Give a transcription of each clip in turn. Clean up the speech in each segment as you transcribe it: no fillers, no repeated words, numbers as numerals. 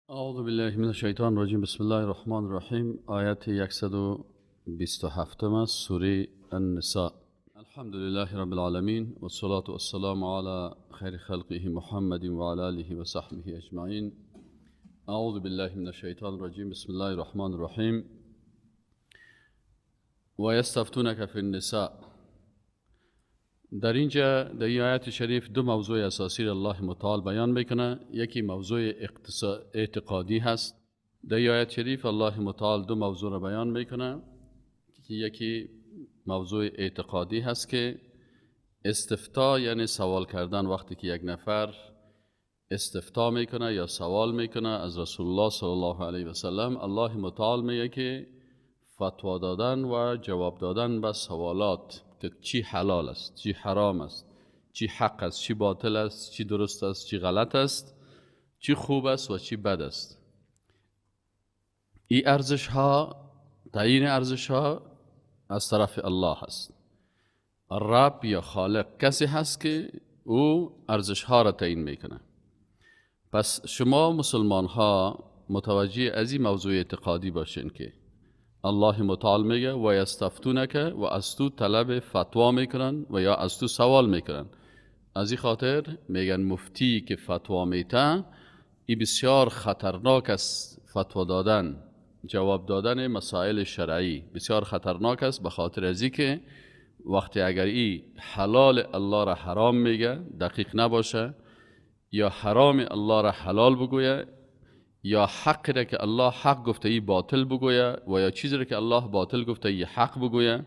اعوذ بالله من الشیطان الرجیم. بسم الله الرحمن الرحیم. آیت 127 از سوره النساء. الحمد لله رب العالمین والصلاة والسلام علی خیر خلقه محمد وعلى آله وصحبه اجمعین. اعوذ بالله من الشیطان الرجیم. بسم الله الرحمن الرحیم. و یستفتونک فی النساء. در اینجا در این آیت شریف دو موضوع اساسی را الله متعال بیان میکنه. یکی موضوع اعتقادی هست. در این آیت شریف الله متعال دو موضوع را بیان میکنه. یکی موضوع اعتقادی هست که استفتا یعنی سوال کردن. وقتی که یک نفر استفتا میکنه یا سوال میکنه از رسول الله صلی الله علیه و سلم، الله متعال میگه که فتوا دادن و جواب دادن به سوالات که چی حلال است، چی حرام است، چی حق است، چی باطل است، چی درست است، چی غلط است، چی خوب است و چی بد است. این ارزش ها، تعیین ارزش ها از طرف الله است. رب یا خالق کسی هست که او ارزش ها را تعیین میکنه. پس شما مسلمان ها متوجه از این موضوع اعتقادی باشین که الله متعال میگه و یستفتونک و از تو طلب فتوا میکنن و یا از تو سوال میکنن. از این خاطر میگن مفتی که فتوا میته این بسیار خطرناک است. فتوا دادن، جواب دادن مسائل شرعی بسیار خطرناک است، به خاطر ازی که وقتی اگر این حلال الله را حرام میگه دقیق نباشه، یا حرام الله را حلال بگویه، یا حق را که الله حق گفته ای باطل بگویه، و یا چیزی را که الله باطل گفته ای حق بگویه،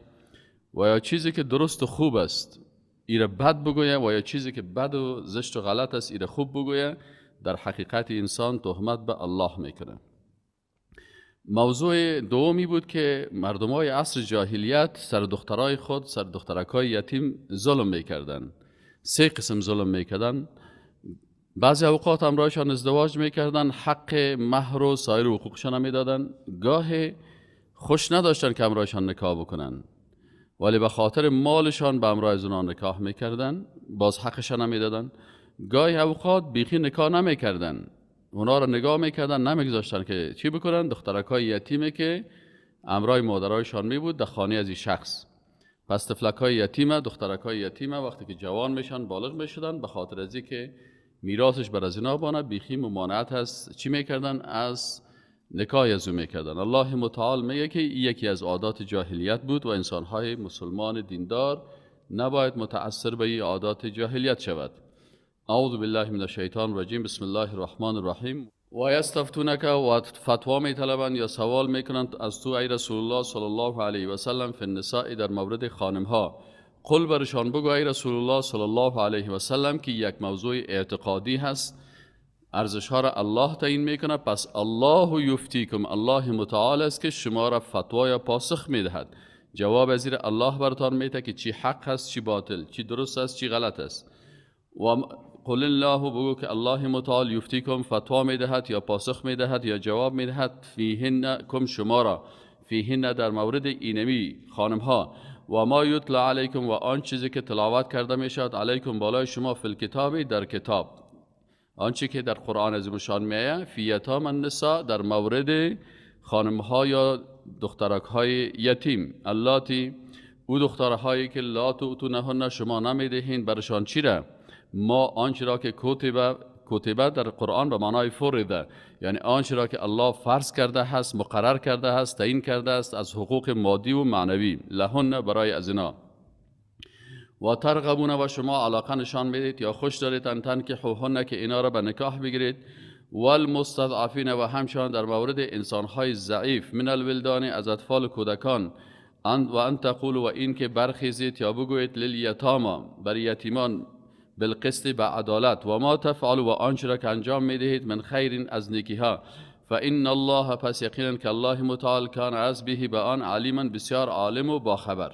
و یا چیزی که درست و خوب است ای را بد بگویه، و یا چیزی که بد و زشت و غلط است ای را خوب بگویه، در حقیقت انسان تهمت به الله میکنه. موضوع دومی بود که مردمای عصر جاهلیت سر دخترای خود، سر دخترکای یتیم ظلم میکردن. سه قسم ظلم میکردن. بعضی اوقات همراهشان ازدواج میکردن، حق مهر و سایر حقوقشان هم میدادن. گاه خوش نداشتن که همراهشان نکاح بکنن، ولی به خاطر مالشان به همراه زنان نکاح میکردن، باز حقشان هم میدادن. گاهی اوقات بیخی نکاح نمیکردن، اونا را نگاه میکردن، نمیگذاشتن که چی بکنن. دخترکای یتیمه که همراه مادرایشان میبود در خانه از این شخص. پس طفلکای یتیمه، دخترکای یتیمه وقتی که جوان میشن، بالغ میشدن، به خاطر ازی که میراثش بر از اینا بانه، بیخی ممانعت هست چی میکردن؟ از نکاح از او میکردن. الله متعال میگه که یکی از عادات جاهلیت بود و انسانهای مسلمان دیندار نباید متأثر به این عادات جاهلیت شود. اعوذ بالله من الشیطان الرجیم. بسم الله الرحمن الرحیم. و یستفتونک و فتوا میطلبند یا سوال میکنند از تو ای رسول الله صلی الله علیه و سلم فی النساء، در مورد خانم ها. قل برشان بگو ای رسول الله صلی الله علیه و سلم که یک موضوع اعتقادی هست، ارزش ها را الله تعیین میکنه. پس الله یفتیکم، الله متعال است که شما را فتوا یا پاسخ میدهد. جواب از این الله براتان میده که چی حق هست، چی باطل، چی درست است، چی غلط است. و قل الله، بگو که الله متعال یفتیکم، فتوا میدهد یا پاسخ میدهد یا جواب میدهد، فیهن کم شما را، فیهن در مورد اینمی خانم ها، و ما یتلا علیکم و آن چیزی که تلاوت کرده میشد علیکم بالای شما، فی الکتاب در کتاب، آنچه که در قرآن عظیم شان میآید، فی یتام النساء در مورد خانم ها یا دخترک های یتیم، اللاتی او دخترهایی که لا تؤتونهن شما نمیدهین برشان چی را؟ ما آنچه را که کتبه در قرآن به معنای فرضه، یعنی آنچه را که الله فرض کرده هست، مقرر کرده هست، تعیین کرده است از حقوق مادی و معنوی، لهن برای از اینا. و ترغبون و شما علاقه نشان میدید یا خوش دارید ان تنکحوهن که اینا را به نکاح بگیرید. والمستضعفین و همچنان در مورد انسانهای ضعیف، من الولدان از اطفال کودکان، و ان تقولوا و این که برخیزید یا بگویید لیلیتاما بر یتیمان، بالقسط به عدالت، و ما تفعلوا و آنچه را که انجام میدهید من خیر از نیکیها، فان الله پس یقینا که الله متعال کان از به به آن علیما بسیار عالم و باخبر.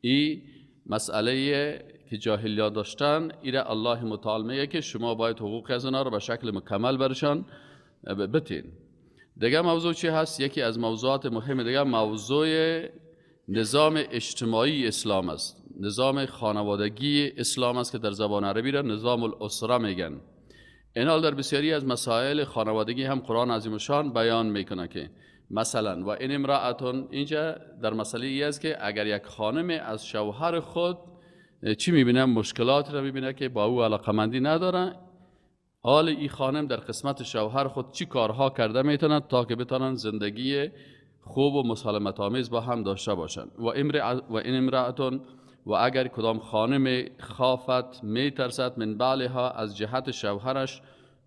این مسئله که جاهلیت داشتن ایره الله متعال میگه که شما باید حقوق از آنها را به شکل مکمل برشان بتین. دیگه موضوع چی هست؟ یکی از موضوعات مهم دیگه موضوع نظام اجتماعی اسلام است، نظام خانوادگی اسلام است که در زبان عربی را نظام الاسره میگن. این حال در بسیاری از مسائل خانوادگی هم قرآن عظیم الشان بیان میکنه که مثلا و این امرأتون، اینجا در مسئله ای است که اگر یک خانم از شوهر خود چی میبینه، مشکلات رو میبینه که با او علاقمندی نداره، حال این خانم در قسمت شوهر خود چی کارها کرده میتونند تا که بتونن زندگی خوب و مسالمت آمیز با هم داشته باشند. و این امرأتون، و اگر کدام خانم خافت میترسد من بعلها، از جهت شوهرش،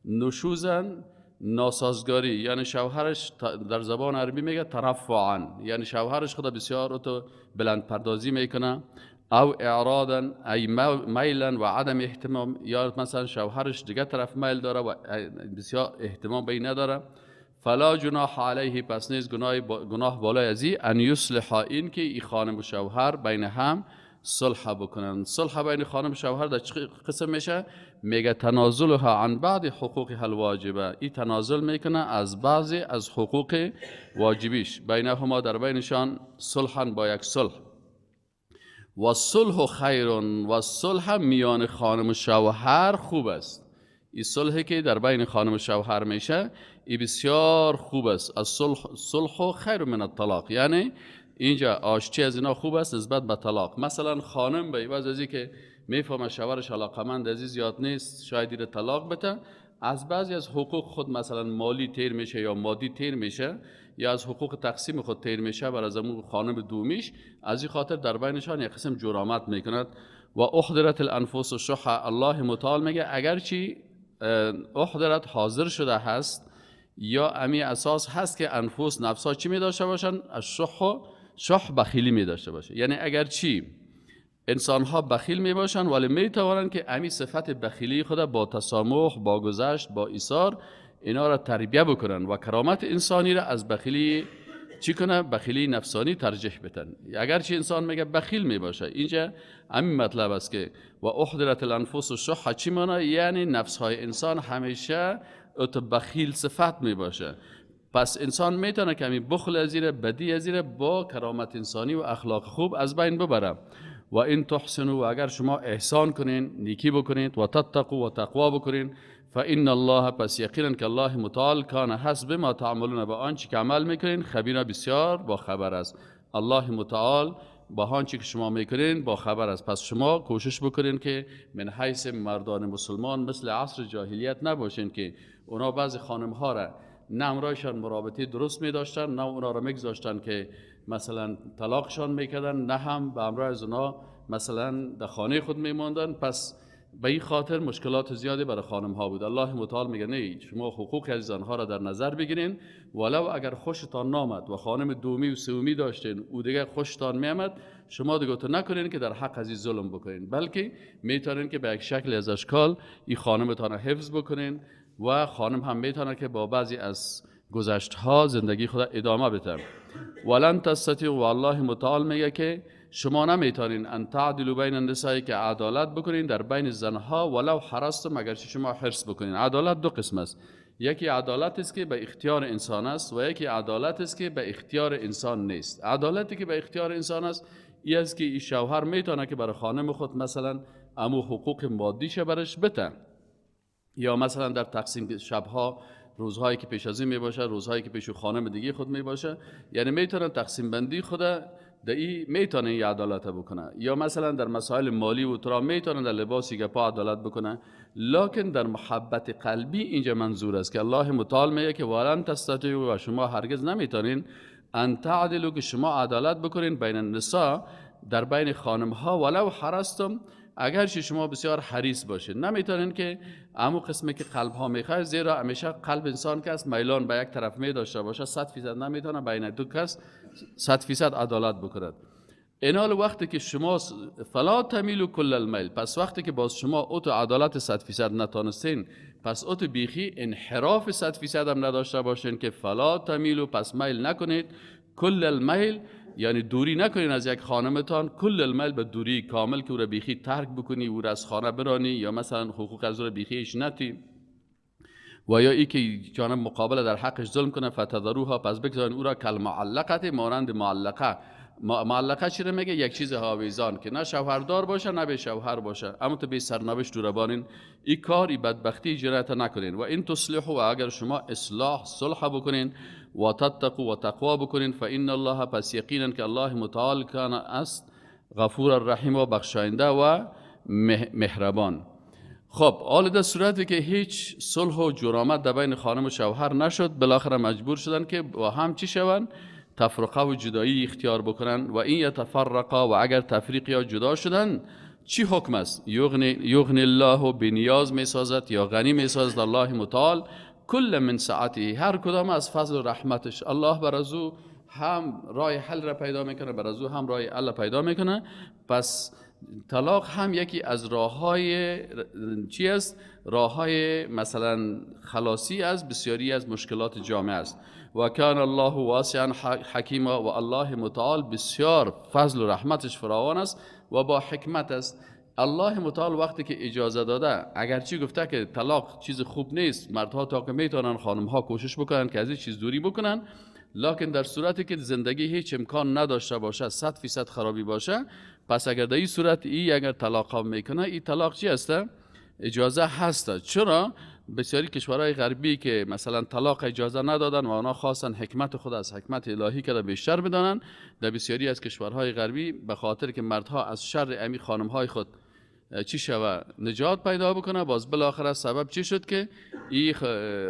نشوزن، ناسازگاری، یعنی شوهرش در زبان عربی میگه ترفعا، یعنی شوهرش خدا بسیار تو بلند پردازی میکنه، او اعراضا ای میلا و عدم اهتمام، یا مثلا شوهرش دیگه طرف میل داره و بسیار اهتمام به این نداره، فلا جناح علیه، پس نیز گناه بالای ازی، ان یصلح، این که ای خانم و شوهر بین هم صلح بکنن. صلح بین خانم و شوهر در چه قسم میشه؟ میگه تنازلها عن بعض حقوقها الواجبه، این تنازل میکنه از بعضی از حقوق واجبیش، بینهما، در بینشان، صلحا، با یک صلح. و صلح خیر، و صلح میان خانم و شوهر خوب است. این صلحی که در بین خانم و شوهر میشه این بسیار خوب است. از صلح خیر من الطلاق، یعنی اینجا آشتی از اینا خوب است نسبت به طلاق. مثلا خانم به عوض از که میفهمه شوهرش علاقمند از زیاد نیست، شاید دیر طلاق بده، از بعضی از حقوق خود مثلا مالی تیر میشه یا مادی تیر میشه یا از حقوق تقسیم خود تیر میشه بر از امون خانم دومیش، از این خاطر در بینشان یک قسم جرامت میکند. و احضرت الانفس الشح، الله متعال میگه اگرچی احضرت حاضر شده هست یا امی اساس هست که انفس نفسها چی می داشته باشن؟ شح بخیلی می داشته باشه، یعنی اگرچی انسان ها بخیل می باشن ولی می توانند که امی صفت بخیلی خود با تسامح، با گذشت، با ایثار اینا را تربیه بکنن و کرامت انسانی را از بخیلی چی کنه؟ بخیلی نفسانی ترجیح بدن. اگرچه انسان میگه بخیل می باشه، اینجا همین مطلب است که و احضرت الانفس الشح چی معنی؟ یعنی نفس های انسان همیشه بخیل صفت می باشه. پس انسان میتونه که همین بخل ازیره، بدی ازیره، با کرامت انسانی و اخلاق خوب از بین ببره. و این تحسنوا، و اگر شما احسان کنین، نیکی بکنید، و تتقوا، و تقوا بکنین، فان الله، پس یقینا که الله متعال، کان حسب ما تعملون، با آنچه که عمل میکنین، خبیر، بسیار با خبر است. الله متعال با آنچه که شما میکنین با خبر است. پس شما کوشش بکنین که من حیث مردان مسلمان مثل عصر جاهلیت نباشین که اونا بعضی خانم ها را نه امرایشان مرابطه درست می داشتن، نه اونا را میگذاشتن که مثلا طلاقشان میکردن، نه هم به امرای از اونا مثلا در خانه خود میماندن. پس به این خاطر مشکلات زیادی برای خانم ها بود. الله متعال میگه نه، شما حقوق از آنها را در نظر بگیرین، ولو اگر خوشتان نامد و خانم دومی و سومی داشتین او دیگه خوشتان میامد، شما دیگه تو نکنین که در حق از ظلم بکنین، بلکه میتونین که به یک شکل از اشکال این خانمتان حفظ بکنین و خانم هم میتونه که با بعضی از گذشتها زندگی خود ادامه بده. ولن تستطیعوا، و الله متعال میگه که شما نمیتونین ان تعدلوا بین النساء، که عدالت بکنین در بین زنها، ولو حرصتم، اگر شما حرص بکنین. عدالت دو قسم است، یکی عدالت است که به اختیار انسان است و یکی عدالت است که به اختیار انسان نیست. عدالتی که به اختیار انسان است این است که این شوهر میتونه که برای خانم خود مثلا امو حقوق مادیش برش بده، یا مثلا در تقسیم شبها، روزهایی که پیش از این می باشه، روزهایی که پیش خانم دیگه خود می باشه، یعنی میتونه تقسیم بندی خود در این میتونه این عدالت بکنه، یا مثلا در مسائل مالی و ترا میتونه در لباسی گپا عدالت بکنه. لکن در محبت قلبی اینجا منظور است که الله متعال میگه که ولن تستطیعوا، و شما هرگز نمیتونین ان تعدلوا، که شما عدالت بکنین بین النساء، در بین خانم ها، ولو حرصتم، اگر شما بسیار حریص باشید. نمیتونین که امو قسمی که قلب ها میخواد، زیرا همیشه قلب انسان که است میلان به یک طرف می داشته باشه، 100% نمیتونه بین دو کس 100% عدالت بکند. اینال وقتی که شما فلا تمیلوا کل المیل، پس وقتی که باز شما اوتو عدالت 100% نتونستین، پس اوتو بیخی انحراف 100% هم نداشته باشین که فلا تمیلوا، پس میل نکنید، کل المیل، یعنی دوری نکنین از یک خانمتان، کل المیل، به دوری کامل که او را بیخی ترک بکنی، او را از خانه برانی، یا مثلا حقوق از او را بیخیش نتی، و یا ای که جانب مقابل در حقش ظلم کنه، فتذروها، پس بگذارین او را کالمعلقه، مانند معلقه. معلقه چی رو میگه؟ یک چیز هاویزان که نه شوهردار باشه نه به شوهر باشه، اما تو به سرنوشت رو بانین. این کار این بدبختی جرأت نکنین. و این تصلحوا، و اگر شما اصلاح صلح بکنین، و تتقوا و تقوا بکنین، فان الله، پس یقینا که الله متعال کان است غفور الرحیم، و بخشاینده و مهربان. خب حال در صورتی که هیچ صلح و جرامت در بین خانم و شوهر نشد، بالاخره مجبور شدن که با هم چی شون؟ تفرقه و جدایی اختیار بکنن. و این یتفرقا، و اگر تفریق یا جدا شدن، چی حکم است؟ یغنی الله، بنیاز می سازد یا غنی می سازد الله متعال کل من سعته، هر کدام از فضل و رحمتش. الله بر از او هم راه حل را پیدا میکنه، بر از او هم راه حل پیدا میکنه. پس طلاق هم یکی از راههای چی است؟ راههای مثلا خلاصی از بسیاری از مشکلات جامعه است. و کان الله واسعا حکیما، و الله متعال بسیار فضل و رحمتش فراوان است و با حکمت است. الله متعال وقتی که اجازه داده، اگرچه گفته که طلاق چیز خوب نیست، مردها تا که میتونن خانمها کوشش بکنن که از این چیز دوری بکنن، لکن در صورتی که زندگی هیچ امکان نداشته باشه، 100% خرابی باشه، پس اگر در این صورت اگر طلاق ها میکنه، این طلاق چی هسته؟ اجازه هسته. چرا؟ بسیاری کشورهای غربی که مثلا طلاق اجازه ندادن و آنها خواستن حکمت خود از حکمت الهی که بیشتر بدانن، در بسیاری از کشورهای غربی به خاطر که مردها از شر امی خانمهای خود چی شوه نجات پیدا بکنه، باز بالاخره سبب چی شد که این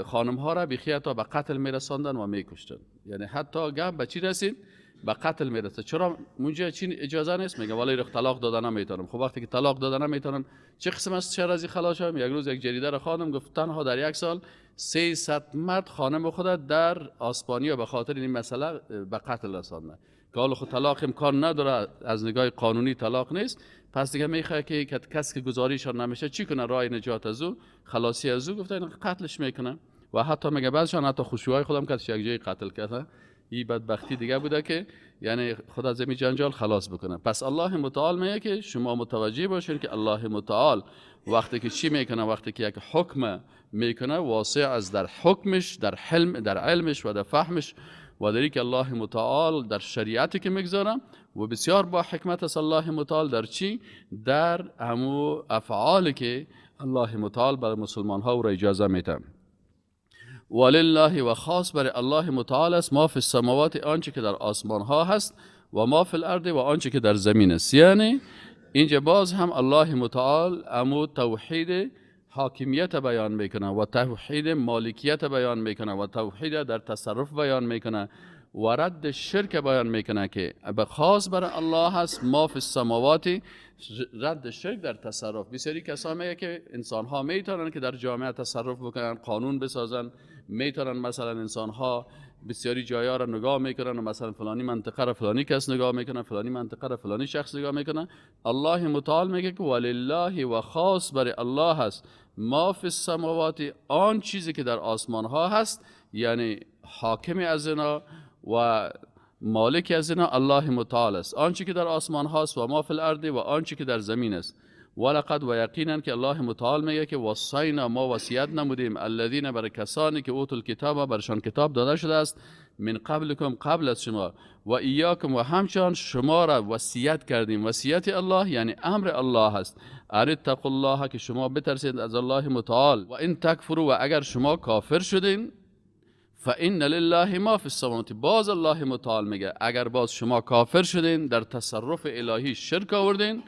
خانمها را بیخیاتا به قتل میرساندن و میکشتن. یعنی حتی گپ به چی رسید؟ به قتل میرسه. چرا اونجا چی اجازه نیست؟ میگه ولی طلاق دادن نمیتونم. خب وقتی که طلاق دادن نمیتونن، چه قسم از شر از خلاص شدم؟ یک روز یک جریده را خواندم، گفت تنها در یک سال 300 مرد خانم خود در اسپانیا به خاطر این مسئله به قتل رساندن. که حالا خود طلاق امکان نداره، از نگاه قانونی طلاق نیست، پس دیگه میخواد که کسی که گزاریشان نمیشه چی کنه؟ راه نجات از او، خلاصی از او، گفته قتلش میکنه. و حتی میگه بعضشان حتی خوشوهای خودم که یک جای قتل کرده. این بدبختی دیگه بوده که یعنی خود از این جنجال خلاص بکنه. پس الله متعال میگه که شما متوجه باشید که الله متعال وقتی که چی میکنه، وقتی که یک حکم میکنه، واسع از در حکمش، در حلم، در علمش و در فهمش، و داری که الله متعال در شریعتی که میگذاره، و بسیار با حکمت است الله متعال در چی؟ در همو افعالی که الله متعال برای مسلمان ها و را اجازه میده. ولله، و خاص برای الله متعال است ما فی السماوات، آنچه که در آسمان ها هست، و ما فی الارض، و آنچه که در زمین است. یعنی اینجا باز هم الله متعال امو توحید حاکمیت بیان میکنه و توحید مالکیت بیان میکنه و توحید در تصرف بیان میکنه و رد شرک بیان میکنه که به خاص برای الله هست ما فی السماوات، رد شرک در تصرف. بسیاری کسا میگه که انسان ها میتونن که در جامعه تصرف بکنن، قانون بسازن، میتونن مثلا انسان ها بسیاری جایا را نگاه میکنن و مثلا فلانی منطقه را فلانی کس نگاه میکنه، فلانی منطقه را فلانی شخص نگاه میکنه. الله متعال میگه که ولله، و خاص برای الله هست ما فی السماوات، آن چیزی که در آسمان ها هست، یعنی حاکم از اینا و مالک از اینا الله متعال است، آنچه که در آسمان هاست، و ما فی الارض، و آنچه که در زمین است. ولقد، و یقینا که الله متعال میگه که وصینا، ما وصیت نمودیم، الذین، بر کسانی که اوتوا الکتاب، برشان کتاب داده شده است، من قبلکم، قبل از شما، و ایاکم، و همچنان شما را وصیت کردیم. وصیت الله یعنی امر الله است، اتقوا الله، که شما بترسید از الله متعال. و ان تکفروا، و اگر شما کافر شدین، فإن لله ما فی السماوات، باز الله متعال میگه اگر باز شما کافر شدین، در تصرف الهی شرک آوردین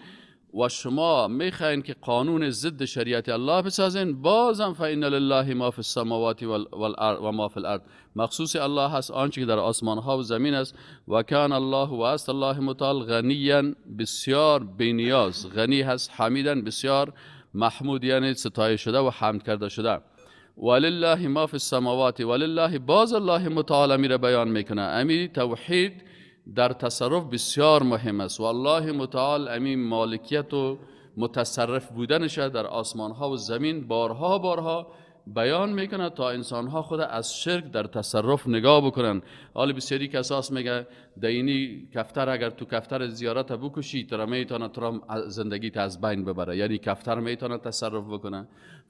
و شما میخواین که قانون ضد شریعت الله بسازین، بازم فإن لله ما فی السماوات و ما فی الارض، مخصوص الله هست آنچه که در آسمان ها و زمین است. و کان الله، و است الله متعال غنیا، بسیار بینیاز، غنی هست، حمیدن، بسیار محمود، یعنی ستایش شده و حمد کرده شده. ولله ما فی السماوات، ولله، باز الله متعال امیر بیان میکنه، امیر توحید در تصرف بسیار مهم است و الله متعال امیر مالکیت و متصرف بودنش در آسمان ها و زمین بارها بیان میکنه تا انسان ها خود از شرک در تصرف نگاه بکنن. حالا بسیاری کساس میگه دینی کفتر اگر تو کفتر زیارت بکشی ترا میتونه ترا زندگیت از بین ببره، یعنی کفتر میتونه تصرف بکنه.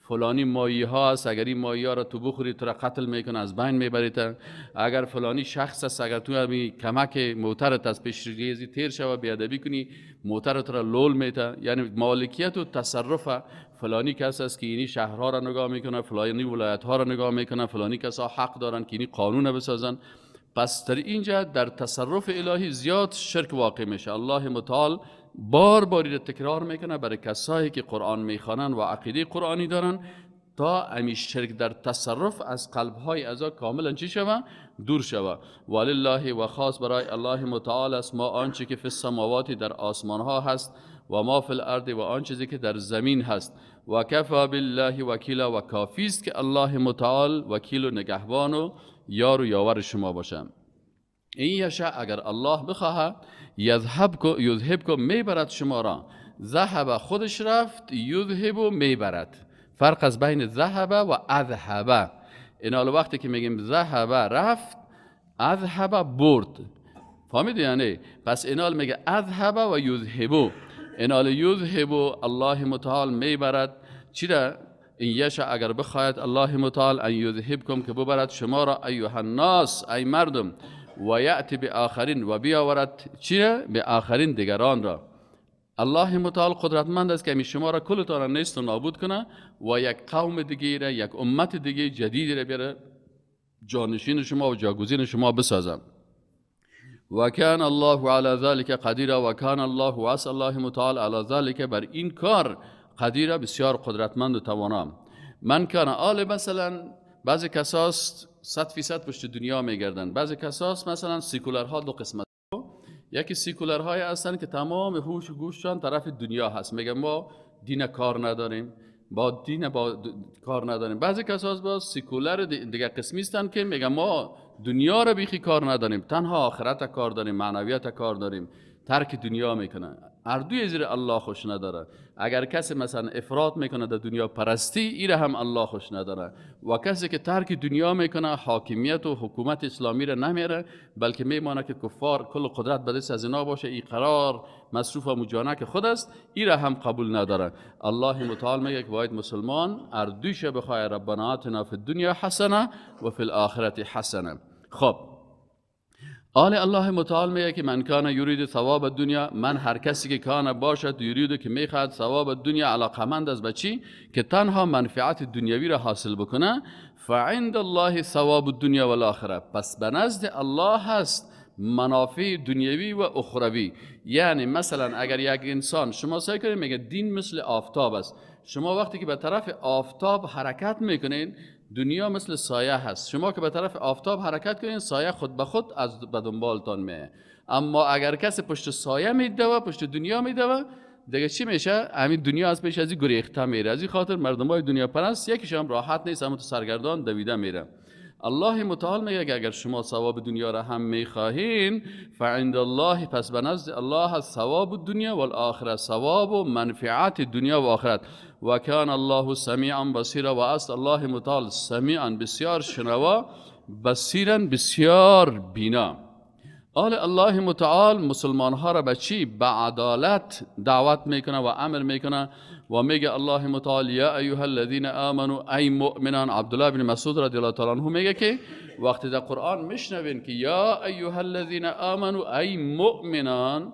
فلانی ماهی ها است، اگر این ماهی ها را تو بخوری ترا قتل میکنه، از بین میبریت. اگر فلانی شخص است اگر تو همی کمک موترت از پیشریزی تیر شوه بیادبی کنی موتر ترا لول میته. یعنی مالکیت و تصرف فلانی کس است که اینی شهرها را نگاه میکنه، فلانی ولایت ها را نگاه میکنه، فلانی کسا حق دارن که اینی قانون بسازن. پس در اینجا در تصرف الهی زیاد شرک واقع میشه. الله متعال بار باری تکرار میکنه برای کسایی که قرآن میخوانن و عقیده قرآنی دارن تا امی شرک در تصرف از قلبهای ازا کاملا چی شوه؟ دور شوه. ولله و خاص برای الله متعال است ما آنچه که فی السماوات در آسمان ها هست و ما فی الارض و آن چیزی که در زمین هست. و کفا بالله وکیلا و کافی است که الله متعال وکیل و نگهبان و یار و یاور شما باشه. این یشاء اگر الله بخواهد یذهبکم میبرد شما را. ذهب خودش رفت، یذهب میبرد. فرق از بین ذهب و اذهب. این حال وقتی که میگیم ذهب رفت، اذهب برد. فهمیدی یعنی؟ پس این حال میگه اذهب و یذهب. این حال یذهب الله متعال میبرد. چرا؟ این یشاء اگر بخواهد الله متعال ان یذهبکم که ببرد شما را ایها الناس ای مردم و یأتی به آخرین و بیاورد چرا؟ به آخرین دیگران را. الله متعال قدرتمند است که شما را کلتان را نیست و نابود کنه و یک قوم دیگه را، یک امت دیگه جدید را بیاره جانشین شما و جاگزین شما بسازم. و کان الله علی ذلک قدیر و کان الله و اس الله متعال علی ذلک بر این کار قدیر، بسیار قدرتمند و توانا. من کان آل مثلا بعضی کساست 100% پشت دنیا میگردن، بعضی کساست مثلا سیکولرها دو قسمت. یکی سیکولرهای هستن که تمام هوش و گوششان طرف دنیا هست، میگن ما دین کار نداریم، با دین کار نداریم. بعضی کساست با سیکولر دیگه قسمی هستن که میگن ما دنیا رو بیخی کار نداریم، تنها آخرت کار داریم، معنویت کار داریم، ترک دنیا میکنه. اردوی زیر الله خوش نداره. اگر کسی مثلا افراط میکنه در دنیا پرستی، ایره هم الله خوش نداره. و کسی که ترک دنیا میکنه حاکمیت و حکومت اسلامی را نمیره، بلکه میمانه که کفار کل قدرت به دست از اینا باشه، ای قرار مصروف و مجانک خود است، ایره هم قبول نداره. الله متعال میگه که باید مسلمان اردوش بخواه ربنا آتنا فی الدنیا حسنه و فی الاخرت حسنه. خب آل الله متعال میگه که من کان یرید ثواب دنیا، من هر کسی که کان باشد یرید که میخواد ثواب دنیا، علاقمند از بچی که تنها منفعت دنیوی را حاصل بکنه، فعند الله ثواب الدنیا والآخره، پس به نزد الله هست منافع دنیوی و اخروی. یعنی مثلا اگر یک انسان شما سعی کنید، میگه دین مثل آفتاب است، شما وقتی که به طرف آفتاب حرکت میکنین دنیا مثل سایه هست، شما که به طرف آفتاب حرکت کنین سایه خود به خود از به دنبالتان میه. اما اگر کسی پشت سایه میدوه، پشت دنیا میدوه، دیگه چی میشه؟ همین دنیا از پیش ازی گریخته میره. از این خاطر مردمای دنیا پرست یکیش هم راحت نیست، اما تو سرگردان دویده میره. الله متعال میگه اگر شما ثواب دنیا را هم میخواهین، فعند الله، پس به نزد الله هست ثواب دنیا و الاخره، ثواب و منفعت دنیا و آخرت. و کان الله سمیعا بصیرا، و است الله متعال سمیعا بسیار شنوا، بصیرا بسیار بینا. آل الله متعال مسلمان ها را به چی؟ به عدالت دعوت میکنه و امر میکنه و میگه الله متعال یا ایها الذین آمنوا ای مؤمنان. عبدالله بن مسعود رضی الله تعالی عنه میگه که وقتی در قرآن میشنوین که یا ایها الذین آمنوا ای مؤمنان،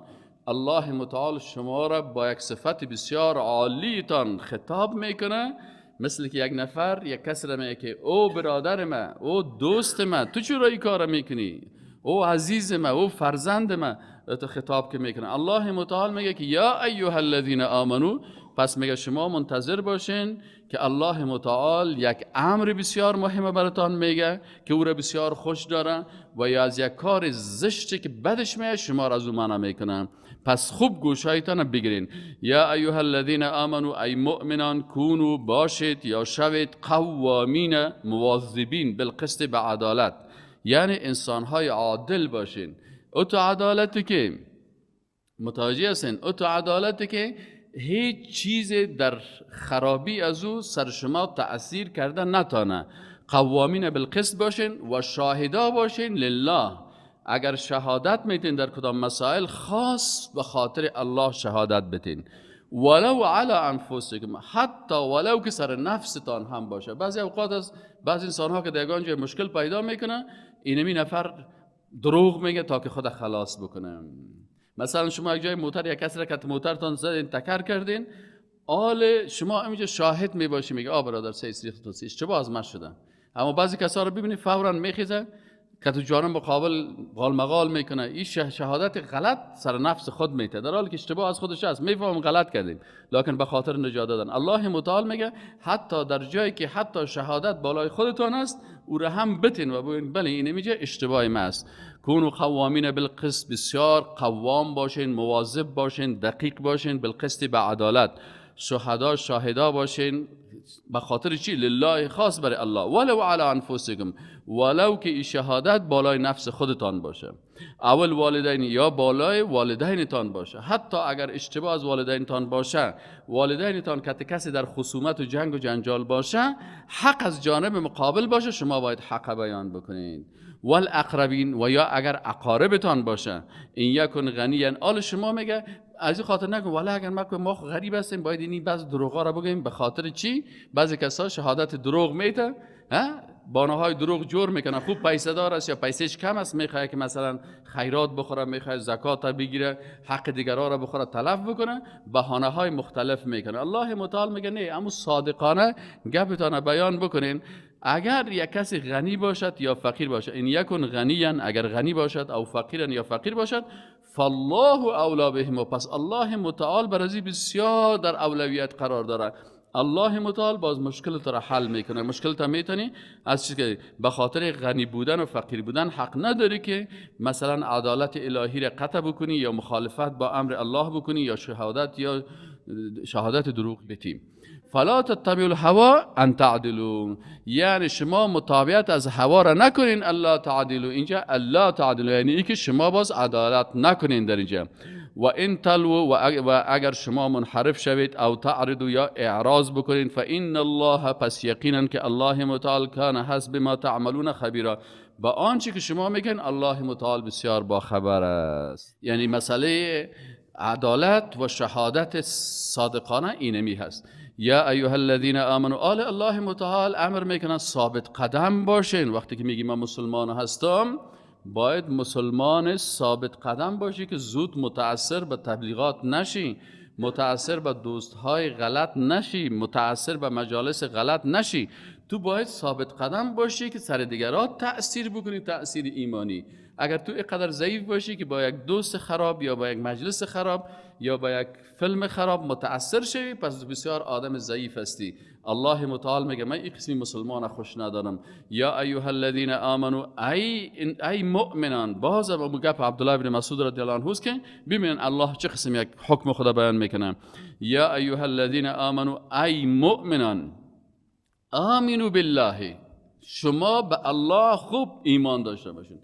الله متعال شما را با یک صفت بسیار عالیتان خطاب میکنه، مثل که یک نفر یک کسی را میگه که او برادر من، او دوست من، تو چرا این کار میکنی؟ او عزیز ما، او فرزند ما، تو خطاب که میکنه. الله متعال میگه که یا ایها الذین آمنو، پس میگه شما منتظر باشین که الله متعال یک امر بسیار مهمه براتان میگه که او را بسیار خوش داره و یا از یک کار زشتی که بدش میاد شما را از او منع میکنه. پس خوب گوشایتان بگیرین. یا ایها الذین آمنو ای مؤمنان کونو باشید یا شوید قوامین مواظبین بالقسط به عدالت، یعنی انسان‌های عادل باشین. او تو عدالتی که متوجه هستین، او تو عدالتی که هیچ چیز در خرابی از او سر شما تأثیر کرده نتانه. قوامین بالقسط باشین و شاهدا باشین لله. اگر شهادت میتین در کدام مسائل، خاص به خاطر الله شهادت بتین. ولو علی انفسکم، حتی ولو که سر نفستان هم باشه. بعضی اوقات از بعضی انسان ها که در یگان جای مشکل پیدا میکنه، اینمی نفر دروغ میگه تا که خود خلاص بکنه. مثلا شما یک جای موتر، یک کسی را که موترتان زدین تکر کردین، آل شما همینجا شاهد میباشی، میگه برادر سیس ریخت تو سیش چه باز من شدم. اما بعضی کسا رو ببینید فورا میخیزه که تو جانم مقابل قال مقال میکنه. این شهادت غلط سر نفس خود میته، در حالی که اشتباه از خودش است. میفهم غلط کردیم، لکن به خاطر نجات دادن. الله متعال میگه حتی در جایی که حتی شهادت بالای خودتان است، او را هم بتین و ببین بله این میگه اشتباه ما است. کونوا قوامین بالقسط، بسیار قوام باشین، مواظب باشین، دقیق باشین، بالقسط به عدالت. شاهدا باشین. به خاطر چی؟ لله، خاص برای الله. ولو علی انفسکم، ولو که این شهادت بالای نفس خودتان باشه. اول والدین، یا بالای والدینتان باشه. حتی اگر اشتباه از والدینتان باشه، والدینتان که کسی در خصومت و جنگ و جنجال باشه، حق از جانب مقابل باشه، شما باید حق بیان بکنید. والاقربین، و یا اگر اقاربتان باشه. این یکن غنیان، آل شما میگه از این خاطر نکن والا اگر ما غریب هستیم باید این بعض دروغا را بگیم. به خاطر چی؟ بعضی کسا شهادت دروغ میته، باناهای دروغ جور میکنه. خوب پیسه دار است یا پیسهش کم است، میخواد که مثلا خیرات بخوره، میخواد زکات بگیره، حق دیگرها را بخوره، تلف بکنه، بهانه های مختلف میکنه. الله متعال میگه نه، اما صادقانه گپتان بیان بکنین. اگر یک کسی غنی باشد یا فقیر باشد، این یکن غنیاً، اگر غنی باشد او فقیرا یا فقیر باشد، فالله اولا بهم، پس الله متعال برازی بسیار در اولویت قرار داره. الله متعال باز مشکل تو را حل میکنه. مشکل تا میتونی از چیزی که به خاطر غنی بودن و فقیر بودن حق نداری که مثلا عدالت الهی را قطع بکنی یا مخالفت با امر الله بکنی یا شهادت دروغ بتیم. فلا تتبعوا الهوى ان تعدلوا، یعنی شما مطابقت از هوا را نکنین. الله تعدلوا، اینجا الله تعدلوا یعنی ای که شما باز عدالت نکنین در اینجا. و ان تلو، و اگر شما منحرف شوید، او تعرضوا یا اعراض بکنین، فان الله، پس یقینا که الله متعال کان حسب ما تعملون خبیرا، با آنچه که شما میگن الله متعال بسیار با خبر است. یعنی مسئله عدالت و شهادت صادقانه اینمی هست. یا ایها الذین آمنوا، آل الله متعال امر میکنه ثابت قدم باشین. وقتی که میگیم من مسلمان هستم، باید مسلمان ثابت قدم باشی که زود متاثر به تبلیغات نشی، متاثر به دوستهای غلط نشی، متاثر به مجالس غلط نشی. تو باید ثابت قدم باشی که سر دیگران تأثیر بکنی، تأثیر ایمانی. اگر تو اینقدر ضعیف باشی که با یک دوست خراب یا با یک مجلس خراب یا با یک فیلم خراب متاثر شوی، پس بسیار آدم ضعیف هستی. الله متعال میگه من این قسمی مسلمان خوش ندارم. یا ایها الذین آمنوا، ای مؤمنان. باز ابو گپ عبدالله بن مسعود رضی الله عنه است که ببینن الله چه قسم یک حکم خدا بیان میکنه. یا ایها الذین آمنوا، ای مؤمنان، آمنوا بالله، شما به الله خوب ایمان داشته باشین.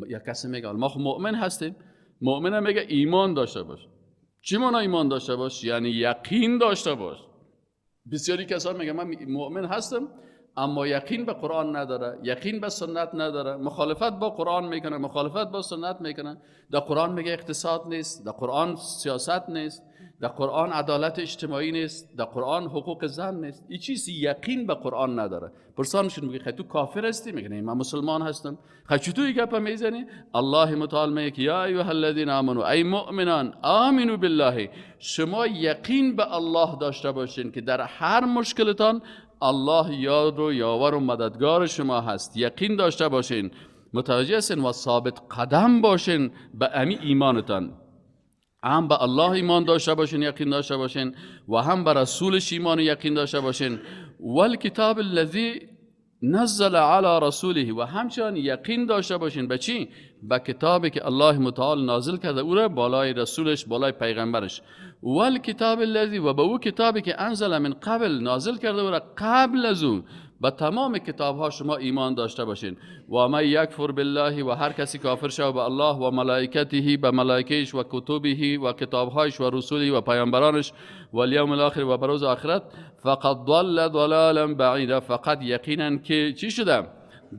یک کسی میگه ما خب مؤمن هستیم. مؤمن میگه ایمان داشته باش. چی معنی ایمان داشته باش؟ یعنی یقین داشته باش. بسیاری کسان میگه من مؤمن هستم اما یقین به قرآن نداره، یقین به سنت نداره، مخالفت با قرآن میکنه، مخالفت با سنت میکنه. در قرآن میگه اقتصاد نیست، در قرآن سیاست نیست، در قرآن عدالت اجتماعی نیست، در قرآن حقوق زن نیست. این چیزی یقین به قرآن نداره. پرسانشون میگه خیلی تو کافر هستی؟ میگه نه من مسلمان هستم. خیلی چطور این گپا میزنی؟ الله متعال میگه یا ایها الذین آمنوا، ای مؤمنان، آمنوا بالله، شما یقین به الله داشته باشین که در هر مشکلتان الله یاد و یاور و مددگار شما هست. یقین داشته باشین، متوجه هستین و ثابت قدم باشین به امی ایمانتان. هم به الله ایمان داشته باشین، یقین داشته باشین، و هم به رسولش ایمان و یقین داشته باشین. والکتاب الذی نزل علی رسوله، و همچنان یقین داشته باشین به چی؟ به کتابی که الله متعال نازل کرده او را بالای رسولش، بالای پیغمبرش. والکتاب الذی، و به او کتابی که انزل من قبل، نازل کرده او را قبل از او، به تمام کتاب ها شما ایمان داشته باشین. و من یکفر بالله، و هر کسی کافر شود به الله و ملائکته، به ملائکهش و کتبه و کتابهایش و رسوله و پیامبرانش و الیوم الاخر و بروز آخرت، فقد ضل ضلالا بعیدا، فقط یقینا که چی شده؟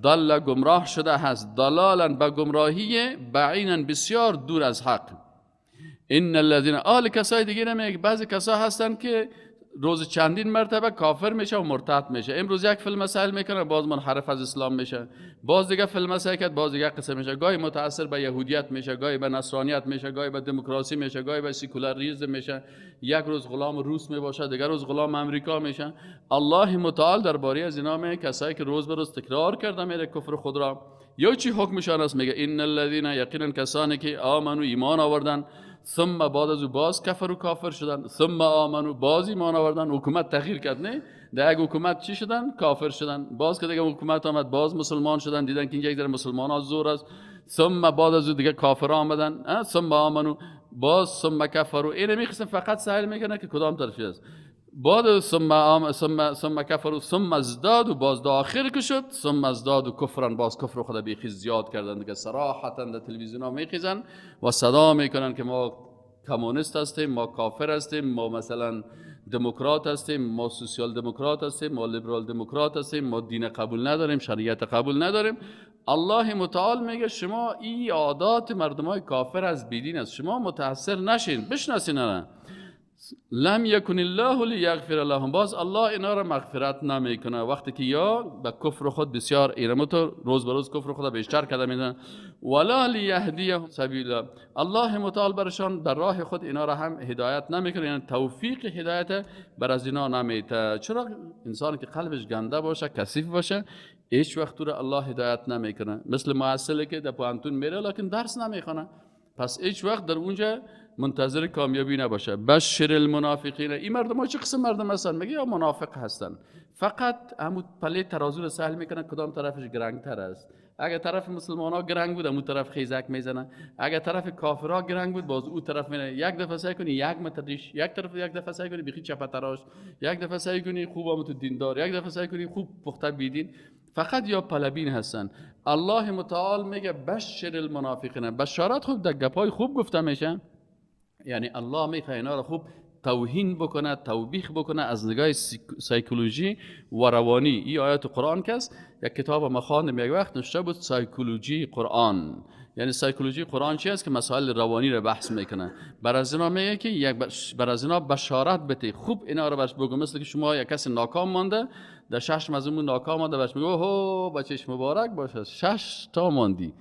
ضل، گمراه شده هست، ضلالا به گمراهی، بعیدا بسیار دور از حق. ان الذين، کسای دیگه نمیگه، بعضی کسا هستن که روز چندین مرتبه کافر میشه و مرتد میشه. امروز یک فیلم مسائل میکنه، باز منحرف از اسلام میشه، باز دیگه فیلم مسائل کرد، باز دیگه قصه میشه، گاهی متاثر به یهودیت میشه، گاهی به نصرانیت میشه، گاهی به دموکراسی میشه، گاهی به سکولاریسم میشه، یک روز غلام روس میباشه، دیگر روز غلام امریکا میشه. الله متعال درباره از اینا میگه کسایی که روز به روز تکرار کرده میره کفر خود را، یا چی حکمشان است؟ میگه ان الذين، یقینا کسانی که آمنو، ایمان آوردن، ثم بعد از او باز کفر و کافر شدن، ثم آمنو، باز ایمان آوردن، حکومت تغییر کرد، نه در یک حکومت چی شدن؟ کافر شدن، باز که دیگه حکومت آمد باز مسلمان شدن، دیدن که اینجا یک ذره مسلمان ها زور است، ثم بعد از او دیگه کافر آمدن، ثم آمنو، باز ثم کفروا. این میخواستم فقط سهل میکنه که کدام طرفی است. بعد ثم کفروا ثم ازدادوا، باز آخر که شد ثم ازدادوا کفرا، باز کفر خود بیخی زیاد کردن دیگه، صراحتا در تلویزیون ها میخیزن و صدا میکنن که ما کمونیست هستیم، ما کافر هستیم، ما مثلا دموکرات هستیم، ما سوسیال دموکرات هستیم، ما لیبرال دموکرات هستیم، ما دین قبول نداریم، شریعت قبول نداریم. الله متعال میگه شما این عادات مردمای کافر از بیدین است، شما متاثر نشین، بشناسین نه. لم یکن الله لیغفر لهم، باز الله اینا را مغفرت نمیکنه وقتی که یا به کفر خود بسیار ایرمتو روز به روز کفر خود بیشتر کرده میدن، ولا لیهدیهم سبیلا، الله متعال برشان در راه خود اینا را هم هدایت نمیکنه، یعنی توفیق هدایت بر از اینا نمیده. چرا؟ انسانی که قلبش گنده باشه، کثیف باشه، هیچ وقت تو را الله هدایت نمیکنه. مثل معسلی که در پانتون میره لکن درس نمیخونه، پس هیچ وقت در اونجا منتظر کامیابی نباشه. بشر المنافقین، این مردم ها چه قسم مردم هستن؟ میگه یا منافق هستن، فقط همون پله ترازو رو سهل میکنن کدام طرفش گرنگ تر است. اگر طرف مسلمان ها گرنگ بود اون طرف خیزک میزنن، اگر طرف کافرها گرنگ بود باز اون طرف میزنن. یک دفعه سعی کنی یک متر ریش، یک طرف یک دفعه سعی کنی بخی چپ تراش، یک دفعه سعی کنی خوب هم تو دیندار، یک دفعه سعی کنی خوب پخته بیدین، فقط یا پلبین هستن. الله متعال میگه بشر المنافقین، بشارت خوب در گپای خوب گفته میشه، یعنی الله میخواد اینا رو خوب توهین بکنه، توبیخ بکنه از نگاه سایکولوژی و روانی. این آیات قرآن که است، یک کتاب ما خواندم یک وقت نوشته بود سایکولوژی قرآن، یعنی سایکولوژی قرآن چی است که مسائل روانی رو بحث میکنه. بر از اینا میگه که بر از اینا بشارت بده، خوب اینا رو بهش بگو. مثل که شما یک کسی ناکام مانده، در 6 مزمون ناکام مانده، بهش میگه اوه بچه‌ش مبارک باشه 6 تا ماندی،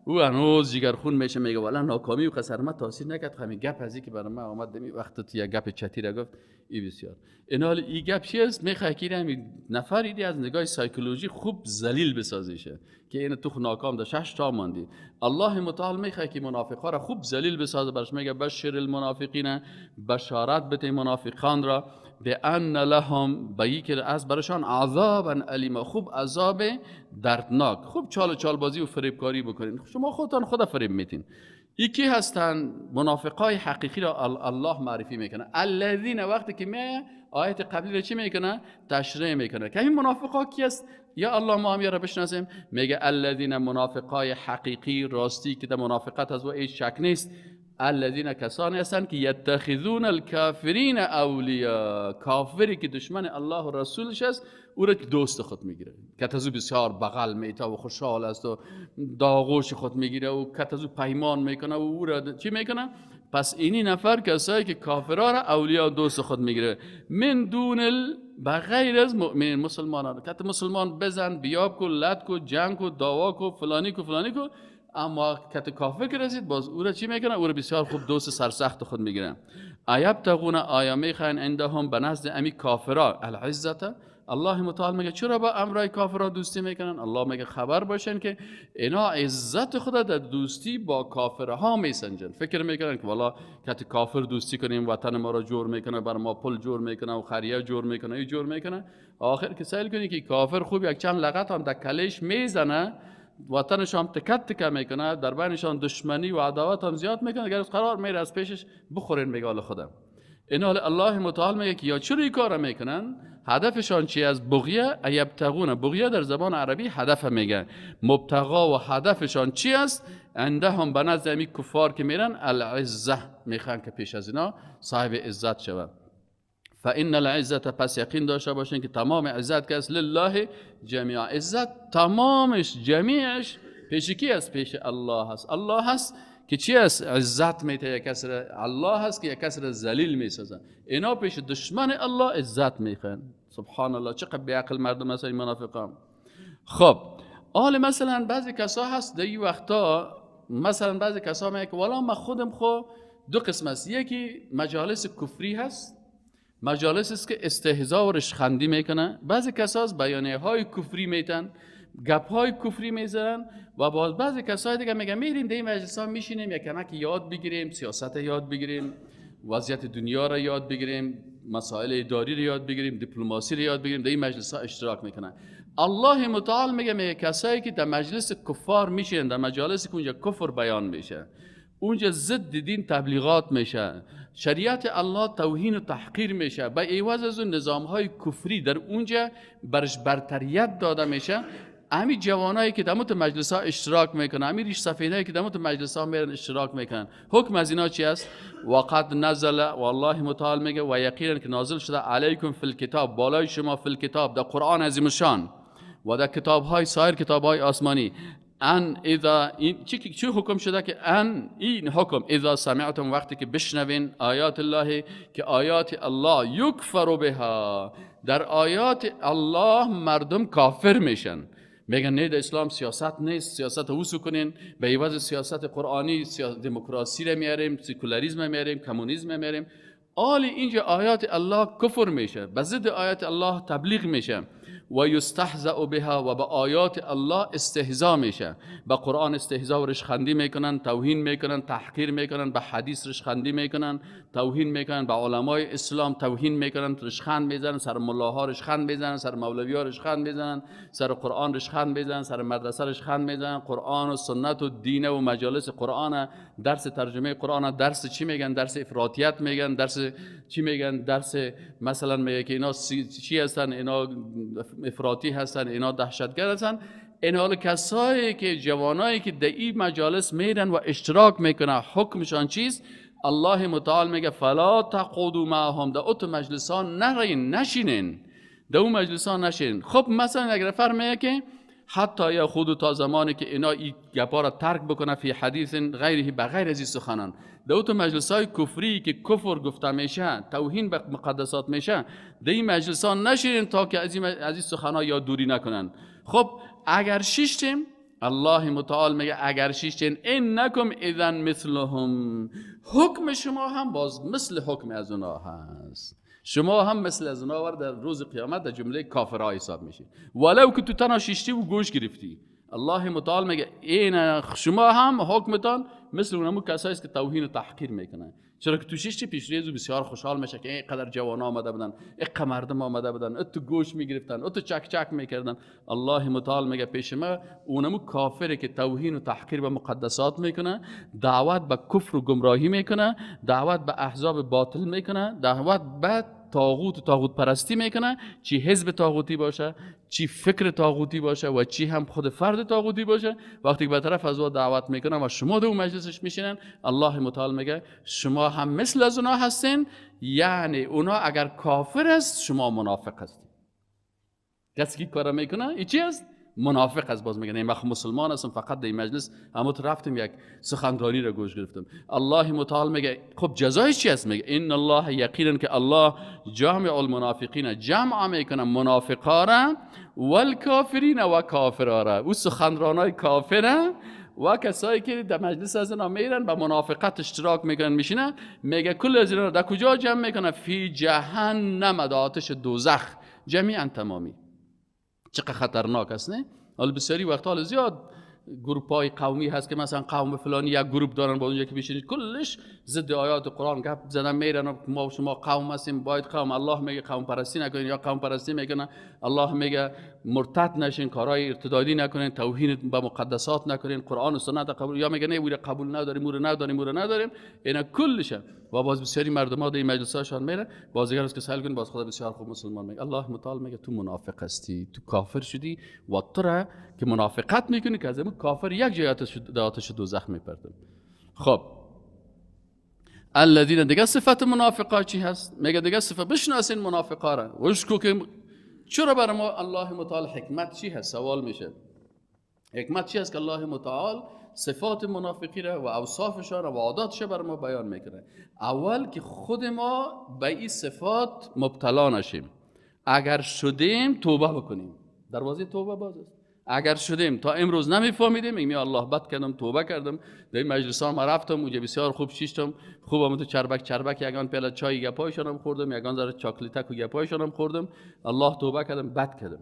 او هنوز جگرخون میشه، میگه والا ناکامی و خسارت ما تاثیر نکرد، همین گپ ازی که برای من آمد دمی وقت تو یک گپ چتیره گفت ای بسیار این حال این گپ چیست؟ میخواد که همین نفر ایدی از نگاه سایکولوژی خوب ذلیل بسازیشه که این تو ناکام ده 6 تا ماندی. الله متعال میخواد که منافقا را خوب ذلیل بسازه، برش میگه بشر المنافقین، بشارت بده منافقان را، به ان لهم، به که از برشان عذابا الیما، خوب عذاب دردناک. خوب چال بازی و فریبکاری بکنین، شما خودتان خود فریب میتین. یکی هستن منافقای حقیقی را الله معرفی میکنه. الذین، وقتی که می آیت قبلی را چی میکنه؟ تشریح میکنه که این منافقا کی است. یا الله ما هم را بشناسیم، میگه الذین، منافقای حقیقی راستی که در منافقت از و هیچ شک نیست. الذین، کسانی هستند که یتخذون الکافرین اولیاء، کافری که دشمن الله و رسولش است او را دوست خود میگیره، کتازو بسیار بغل میته و خوشحال است و داغوش خود میگیره و کتازو پیمان میکنه و او را چی میکنه؟ پس اینی نفر کسایی که کافرها را اولیاء دوست خود میگیره، من دون بغیر از مؤمن، مسلمانان. کت مسلمان بزن بیاب کو، لد کو، جنگ کو، داوا کو، فلانی کو فلانی کو، اما کت کافر که رسید باز او را چی میکنه؟ او را بسیار خوب دوست سرسخت خود میگیره. ایبتغون، آیا میخواین عندهم، به نزد امی کافرها، العزت. الله متعال میگه چرا با امرای کافرها دوستی میکنن؟ الله میگه خبر باشن که اینا عزت خود در دوستی با کافرها میسنجن. فکر میکنن که والا کت کافر دوستی کنیم وطن ما را جور میکنه، بر ما پل جور میکنه و خریه جور میکنه، ای جور میکنه. آخر که سائل کنی که کافر خوب یک چند لغت هم در کلش میزنه، وطنش هم تکت تکه میکنه، در بینشان دشمنی و عداوت هم زیاد میکنه، اگر قرار میره از پیشش بخورین میگه حال خودم. اینا الله متعال میگه که یا چرا این کار میکنن؟ هدفشان چی از بغیه؟ ایبتغون، بغیه در زبان عربی هدف میگه. مبتغا و هدفشان چی است؟ عندهم به نزد امی کفار که میرن العزه، میخوان که پیش از اینا صاحب عزت شود. فان العزت، پس یقین داشته باشین که تمام عزت که است لله جمیع، عزت تمامش جمیعش پیش کی است؟ پیش الله هست. الله هست که چی است؟ عزت میته یک کسر، الله هست که یک کسر ذلیل میسازن. اینا پیش دشمن الله عزت میخوان. سبحان الله، چقدر بیعقل مردم هستن این منافقان. خب حال مثلا بعضی کسا هست در این وقتا، مثلا بعضی کسا میگه که والا من خودم خو دو قسم است. یکی مجالس کفری هست، مجالس است که استهزا و رشخندی میکنن. بعضی کسا از بیانیه های کفری میتن، گپ های کفری میزنن. و باز بعضی کسای دیگه میگن میریم در این مجلس ها میشینیم یک کمک یاد بگیریم، سیاست یاد بگیریم، وضعیت دنیا را یاد بگیریم، مسائل اداری را یاد بگیریم، دیپلماسی را یاد بگیریم. در این مجلس ها اشتراک میکنن. الله متعال میگه کسایی که در مجلس کفار میشین، در مجالسی که اونجا کفر بیان میشه، اونجا ضد دین تبلیغات میشه، شریعت الله توهین و تحقیر میشه، به عوض از اون نظام های کفری در اونجا برش برتریت داده میشه. همین جوانایی که در مجلس ها اشتراک میکنن، همین ریش سفینایی که در مجلس ها میرن اشتراک میکنن، حکم از اینا چی است؟ وقد نزل، والله متعال میگه و یقینا که نازل شده علیکم فی الکتاب، بالای شما فی الکتاب، در قرآن عظیم شان و در کتاب های سایر کتاب های آسمانی، ان اذا چی حکم شده که ان این حکم اذا سمعتم، وقتی که بشنوین آیات الله، که آیات الله یکفر بها، در آیات الله مردم کافر میشن، میگن نه در اسلام سیاست نیست، سیاست وسو کنین، به عوض سیاست قرآنی دموکراسی را میاریم، سکولاریسم میاریم، کمونیسم میاریم. آلی اینجا آیات الله کفر میشه، به ضد آیات الله تبلیغ میشه و یستهزأ بها، و با آیات الله استهزا میشه. با قرآن استهزا و رشخندی میکنن، توهین میکنن، تحقیر میکنن، به حدیث رشخندی میکنن، توهین میکنن، به علمای اسلام توهین میکنن، رشخند میزنن، سر ملاها رشخند میزنن، سر مولوی ها رشخند میزنن، سر قرآن رشخند میزنن، سر مدرسه رشخند میزنن. قرآن و سنت و دین و مجالس قرآن، درس ترجمه قرآن، درس چی میگن؟ درس افراطیت میگن، درس چی میگن؟ درس مثلا میگه که اینا چی هستن؟ اینا افراطی هستن، اینا دهشتگرد هستن. این حال کسایی که جوانایی که در این مجالس میرن و اشتراک میکنن، حکمشان چیست؟ الله متعال میگه فلا تقعدوا معهم، در اون مجلسان نرین، نشینین، در اون مجلسان نشینین. خب مثلا اگر فرمایه که حتی یا خود تا زمانی که اینا این گپا را ترک بکنه فی حدیث غیره، بغیر از این سخنان، در اون مجلسای کفری که کفر گفته میشه، توهین به مقدسات میشه، در این مجلسان نشینین تا که از این سخنان یا دوری نکنن. خب اگر شیشتیم، الله متعال میگه اگر شیشتین انکم اذا مثلهم، حکم شما هم باز مثل حکم از اونها هست، شما هم مثل از اونها در روز قیامت در جمله کافرها حساب میشید، ولو که تو تنها شیشتی و گوش گرفتی. الله متعال میگه این شما هم حکمتان مثل اونمو کسایی است که توهین و تحقیر میکنن. چرا که تو شیشتی پیشریز و بسیار خوشحال میشه که اینقدر جوان آمده بودن، اینقدر مردم آمده بودن، تو گوش میگرفتن، تو چک چک میکردن. الله متعال میگه پیش ما اونمو کافره که توهین و تحقیر به مقدسات میکنه، دعوت به کفر و گمراهی میکنه، دعوت به احزاب باطل میکنه، دعوت به طاغوت و طاغوت پرستی میکنه، چی حزب طاغوتی باشه، چی فکر طاغوتی باشه و چی هم خود فرد طاغوتی باشه. وقتی که به طرف از او دعوت میکنه و شما در اون مجلسش میشینن، الله متعال میگه شما هم مثل از اونا هستین، یعنی اونا اگر کافر است شما منافق هستین. کسی که کار میکنه این چی است؟ منافق است. باز میگن این وقت مسلمان هستم، فقط در این مجلس همت رفتم یک سخنرانی را گوش گرفتم. الله متعال میگه خب جزایش چی است؟ میگه ان الله، یقینا که الله جامع المنافقین، جمع میکنه منافقا را، والکافرین و کافرا را، او سخنرانای کافره و کسایی که در مجلس از اینا میرن به منافقت اشتراک میکنن میشینن، میگه کل از اینا در کجا جمع میکنه؟ فی جهنم، در آتش دوزخ، جمیعا تمامی. چقدر خطرناک است نه؟ حالا بسیاری وقت حالا زیاد گروپ های قومی هست که مثلا قوم فلانی یک گروپ دارن، با اونجا که بشینید کلش ضد آیات قرآن گپ زدن میرن و ما و شما قوم هستیم باید قوم. الله میگه قوم پرستی نکنین، یا قوم پرستی میکنن. الله میگه مرتد نشین، کارهای ارتدادی نکنین، توهین به مقدسات نکنین، قرآن و سنت قبول، یا میگه نه ویره قبول نداریم، مور نداریم، اینا کلشه. و باز بسیاری مردم ها در این مجلساشان میره، بازیگر است که سوال کنین، باز خدا بسیار خوب مسلمان میگه الله متعال میگه تو منافق هستی، تو کافر شدی و تو را که منافقت میکنی که از اون کافر یک جای آتش دوزخ میپرد. خب الذین، دیگه صفت منافقا چی هست؟ میگه دیگه صفت بشناسین منافقا را. وشکو که چرا برای ما الله متعال حکمت چی هست؟ سوال میشه حکمت چی هست که الله متعال صفات منافقی را و اوصافشان و عاداتش برای ما بیان میکنه؟ اول که خود ما به این صفات مبتلا نشیم. اگر شدیم توبه بکنیم، دروازه توبه باز است. اگر شدیم تا امروز نمیفهمیدیم، میگیم الله بد کردم، توبه کردم، در این مجلس ها ما رفتم اونجا بسیار خوب شیشتم، خوبم تو چربک یگان پیاله چای گپایشانم خوردم، یگان ذره چاکلیتک و گپایشانم خوردم، الله توبه کردم، بد کردم.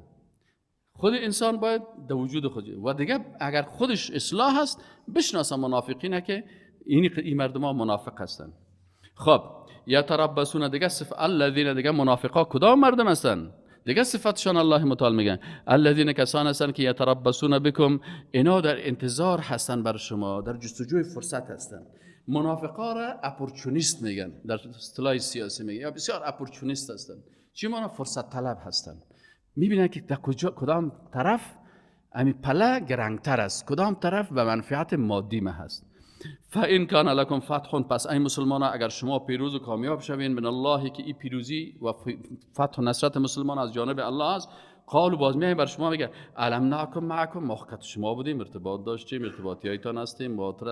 خود انسان باید در وجود خود و دیگه اگر خودش اصلاح هست بشناسه منافقینه که این مردم ها منافق هستن. خب یتربصون، دیگه صفت الذین، دیگه منافقا کدام مردم هستن؟ دیگه صفتشان الله متعال میگن الذین، کسان هستن که یتربصون بکم، اینا در انتظار هستن بر شما، در جستجوی فرصت هستن. منافقا را اپورتونیست میگن، در اصطلاح سیاسی میگن، یا بسیار اپورتونیست هستن. چی معنی؟ فرصت طلب هستن. میبینن که در کدام طرف امی پله گرنگتر است، کدام طرف به منفعت مادی ما هست. فَإِنْ كَانَ لَكُمْ فَتْحٌ، پس ای مسلمانان اگر شما پیروز و کامیاب شوین، من الله، که این پیروزی و فتح و نصرت مسلمان از جانب الله است، قالوا، باز میای بر شما میگه الم نکن معکم، ما خدمت شما بودیم، ارتباط داشتیم، ارتباطیایتان هستیم، متر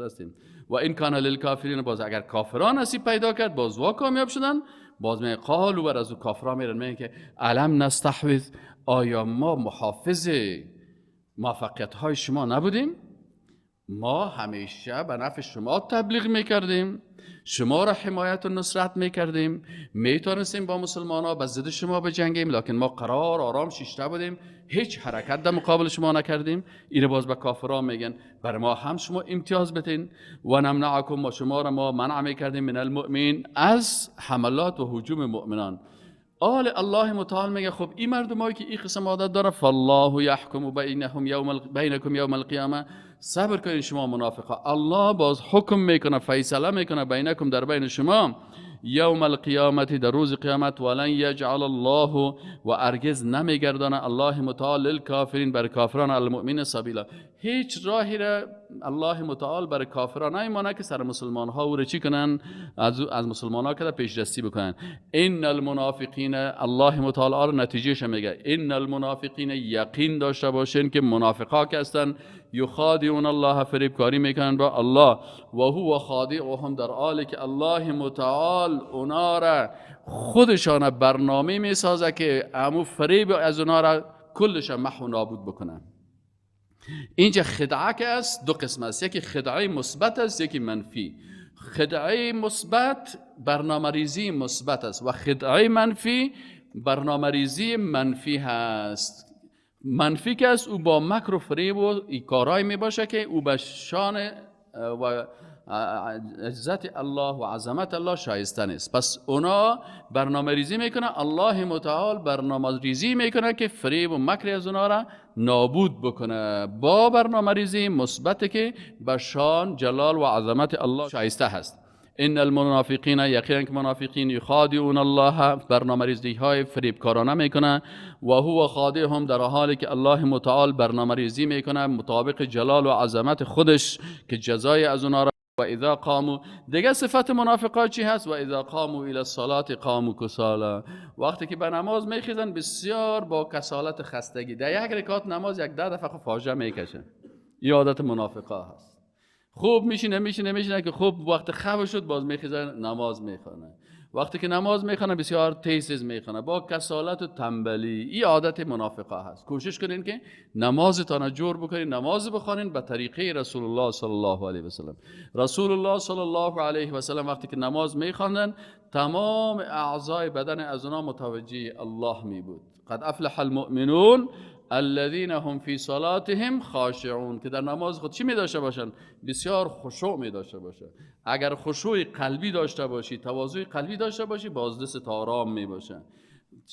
هستیم. و این کان للکافرین، باز اگر کافران نصیب پیدا کرد، باز وا کامیاب شدن، باز میگه قالوا، بر از کافران میرن میگه که الم نستحوذ، آیا ما محافظ موفقیت های شما نبودیم؟ ما همیشه به نفع شما تبلیغ میکردیم، شما را حمایت و نصرت میکردیم، میتونستیم با مسلمان ها به ضد شما بجنگیم، لکن ما قرار آرام شیشته بودیم، هیچ حرکت در مقابل شما نکردیم. این باز به کافران میگن بر ما هم شما امتیاز بتین. و نمنعکم، ما شما را ما منع میکردیم من المؤمنین، از حملات و هجوم مؤمنان. آل الله متعال میگه خب این مردمایی که این قسم عادت داره، فالله یحکم بینکم یوم القیامه، صبر کنین شما منافقا، الله باز حکم میکنه، فیصله میکنه بینکم، در بین شما، یوم القیامت، در روز قیامت، ولن یجعل الله، و ارگز نمیگردانه الله متعال للکافرین، بر کافران، المؤمن سبیلا، هیچ راهی را الله متعال بر کافران نمیمانه که سر مسلمان ها او را چی کنن، از مسلمان ها که پیش دستی بکنن. ان المنافقین، الله متعال آر نتیجهش میگه ان المنافقین، یقین داشته باشین که منافقا که هستن، یخادعون الله، فریب کاری میکنن با الله، و هو خادعهم، در حالی که الله متعال اونا را خودشان برنامه میسازه که امو فریب از اونا را کلش محو نابود بکنن. اینجا خدعه که است دو قسم است، یکی خدعه مثبت است، یکی منفی. خدعه مثبت برنامه ریزی مثبت است و خدعه منفی برنامه ریزی منفی هست. منفی که است او با مکر و فریب و کارایی می باشه که او به شان و عزت الله و عظمت الله شایسته نیست. پس اونا برنامه ریزی میکنه، الله متعال برنامه ریزی میکنه که فریب و مکر از اونا را نابود بکنه با برنامه ریزی مثبت که به شان جلال و عظمت الله شایسته هست. ان المنافقین، یقینا که منافقین، یخادعون الله، برنامه ریزی های فریبکارانه میکنه، و هو خادعهم، در حالی که الله متعال برنامه ریزی میکنه مطابق جلال و عظمت خودش که جزای از اونها را. و اذا قاموا، دیگه صفت منافقا چی هست؟ و اذا قاموا الى الصلاه قاموا کسالا، وقتی که به نماز میخیزن بسیار با کسالت خستگی، در یک رکعت نماز یک 10 دفعه فاجعه میکشه. این عادت منافقا هست. خوب میشینه که خوب وقت خواب شد باز میخیزه نماز میخونه، وقتی که نماز میخونه بسیار تیز میخونه با کسالت و تنبلی. این عادت منافقا هست. کوشش کنین که نمازتان جور بکنین، نماز بخونین به طریقه رسول الله صلی الله علیه و سلم. رسول الله صلی الله علیه و سلم وقتی که نماز میخوندن تمام اعضای بدن از اونها متوجه الله می بود. قد افلح المؤمنون الذين هم في صلاتهم خاشعون، که در نماز خود چی می داشته باشن؟ بسیار خشوع می داشته باشه. اگر خشوع قلبی داشته باشی، تواضع قلبی داشته باشی، باز دست آرام می باشه،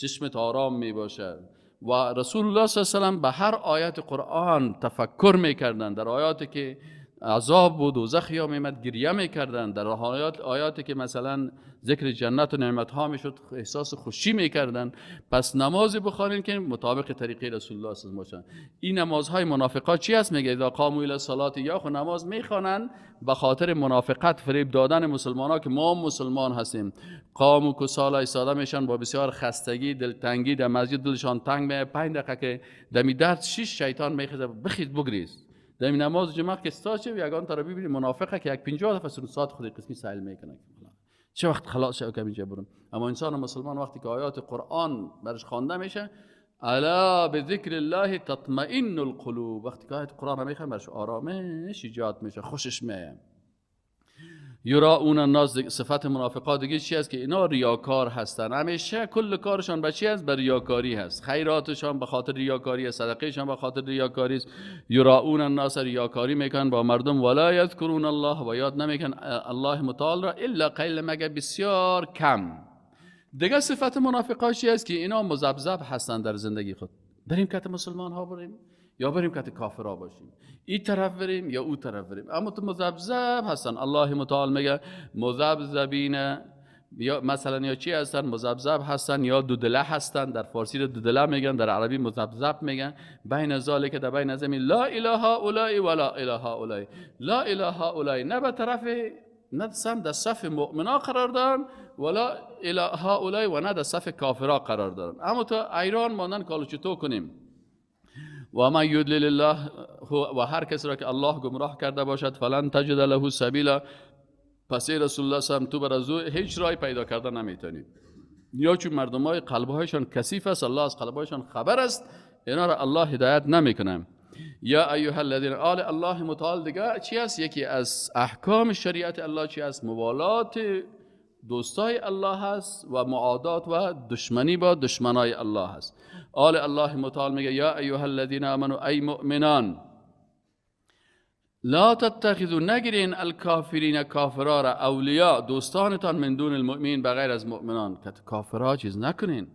چشمت آرام می باشه، و رسول الله صلی الله علیه و سلم به هر آیت قرآن تفکر میکردن. در آیاتی که عذاب و دوزخ یا میمد گریه میکردن، در آیاتی که مثلا ذکر جنت و نعمت ها میشد احساس خوشی میکردن. پس نماز بخوانید که مطابق طریقه رسول الله صلی الله علیه و سلم. این نمازهای منافقا چی است؟ میگه اذا قاموا الی الصلاه، یا خود نماز میخوانن به خاطر منافقت، فریب دادن مسلمان ها که ما مسلمان هستیم. قاموا کسالا، ایستاده میشن با بسیار خستگی، دلتنگی، در مسجد دلشان تنگ میه. 5 دقیقه که دمی درد شیش شیطان میخزه بخید بگریز. در این نماز جمعه که استاد شه یگان طرف ببینید منافقه که یک 50 دفعه ساعت خود قسمی سائل میکنه چه وقت خلاص شه که اینجا برم. اما انسان مسلمان وقتی که آیات قرآن برش خوانده میشه، الا بذکر الله تطمئن القلوب، وقتی که آیات قرآن میخوان برش آرامش ایجاد میشه، خوشش میاد. یراؤون الناس، صفت منافقات دیگه چی است؟ که اینا ریاکار هستن، همیشه کل کارشان به چی است؟ به ریاکاری هست. خیراتشان به خاطر ریاکاری است، صدقهشان به خاطر ریاکاری است. یراؤون الناس، ریاکاری میکنن با مردم. ولا یذکرون الله، و یاد نمیکنن الله متعال را الا قلیل، مگر بسیار کم. دیگه صفت منافقات چی است؟ که اینا مذبذب هستن در زندگی خود. بریم کت مسلمان ها بریم یا بریم کت کافرها باشیم، این طرف بریم یا او طرف بریم، اما تو مذبذب هستن. الله متعال میگه مذبذبین، یا مثلا یا چی هستن؟ مذبذب هستن یا دودله هستن. در فارسی دودله میگن، در عربی مذبذب میگن. بین ذالک، در بین زمین، لا اله هؤلاء ولا اله هؤلاء، لا اله هؤلاء، نه به طرف نه در صف مؤمنا قرار دارن، ولا اله هؤلاء، و نه در صف کافرها قرار دارن. اما تو ایران ماندن کالو چطور کنیم؟ و من یضلل الله، و هر کسی را که الله گمراه کرده باشد، فلن تجد له سبیلا، پس ای رسول الله صلی الله علیه و سلم تو بر از او هیچ راهی پیدا کردن نمیتونید. یا چون مردمای قلبهایشان کثیف است، الله از قلبهایشان خبر است، اینا را الله هدایت نمیکنه. یا ایها الذین، الله متعال دیگه چی است؟ یکی از احکام شریعت الله چی است؟ موالات دوستای الله هست و معادات و دشمنی با دشمنای الله هست. الله متعال میگه یا ایها الذین آمنوا، ای مؤمنان، لا تتخذوا، نگیرین الکافرین، کافرها را، اولیاء، دوستانتان، من دون المؤمنین، بغیر از مؤمنان. که کافرها چیز نکنین،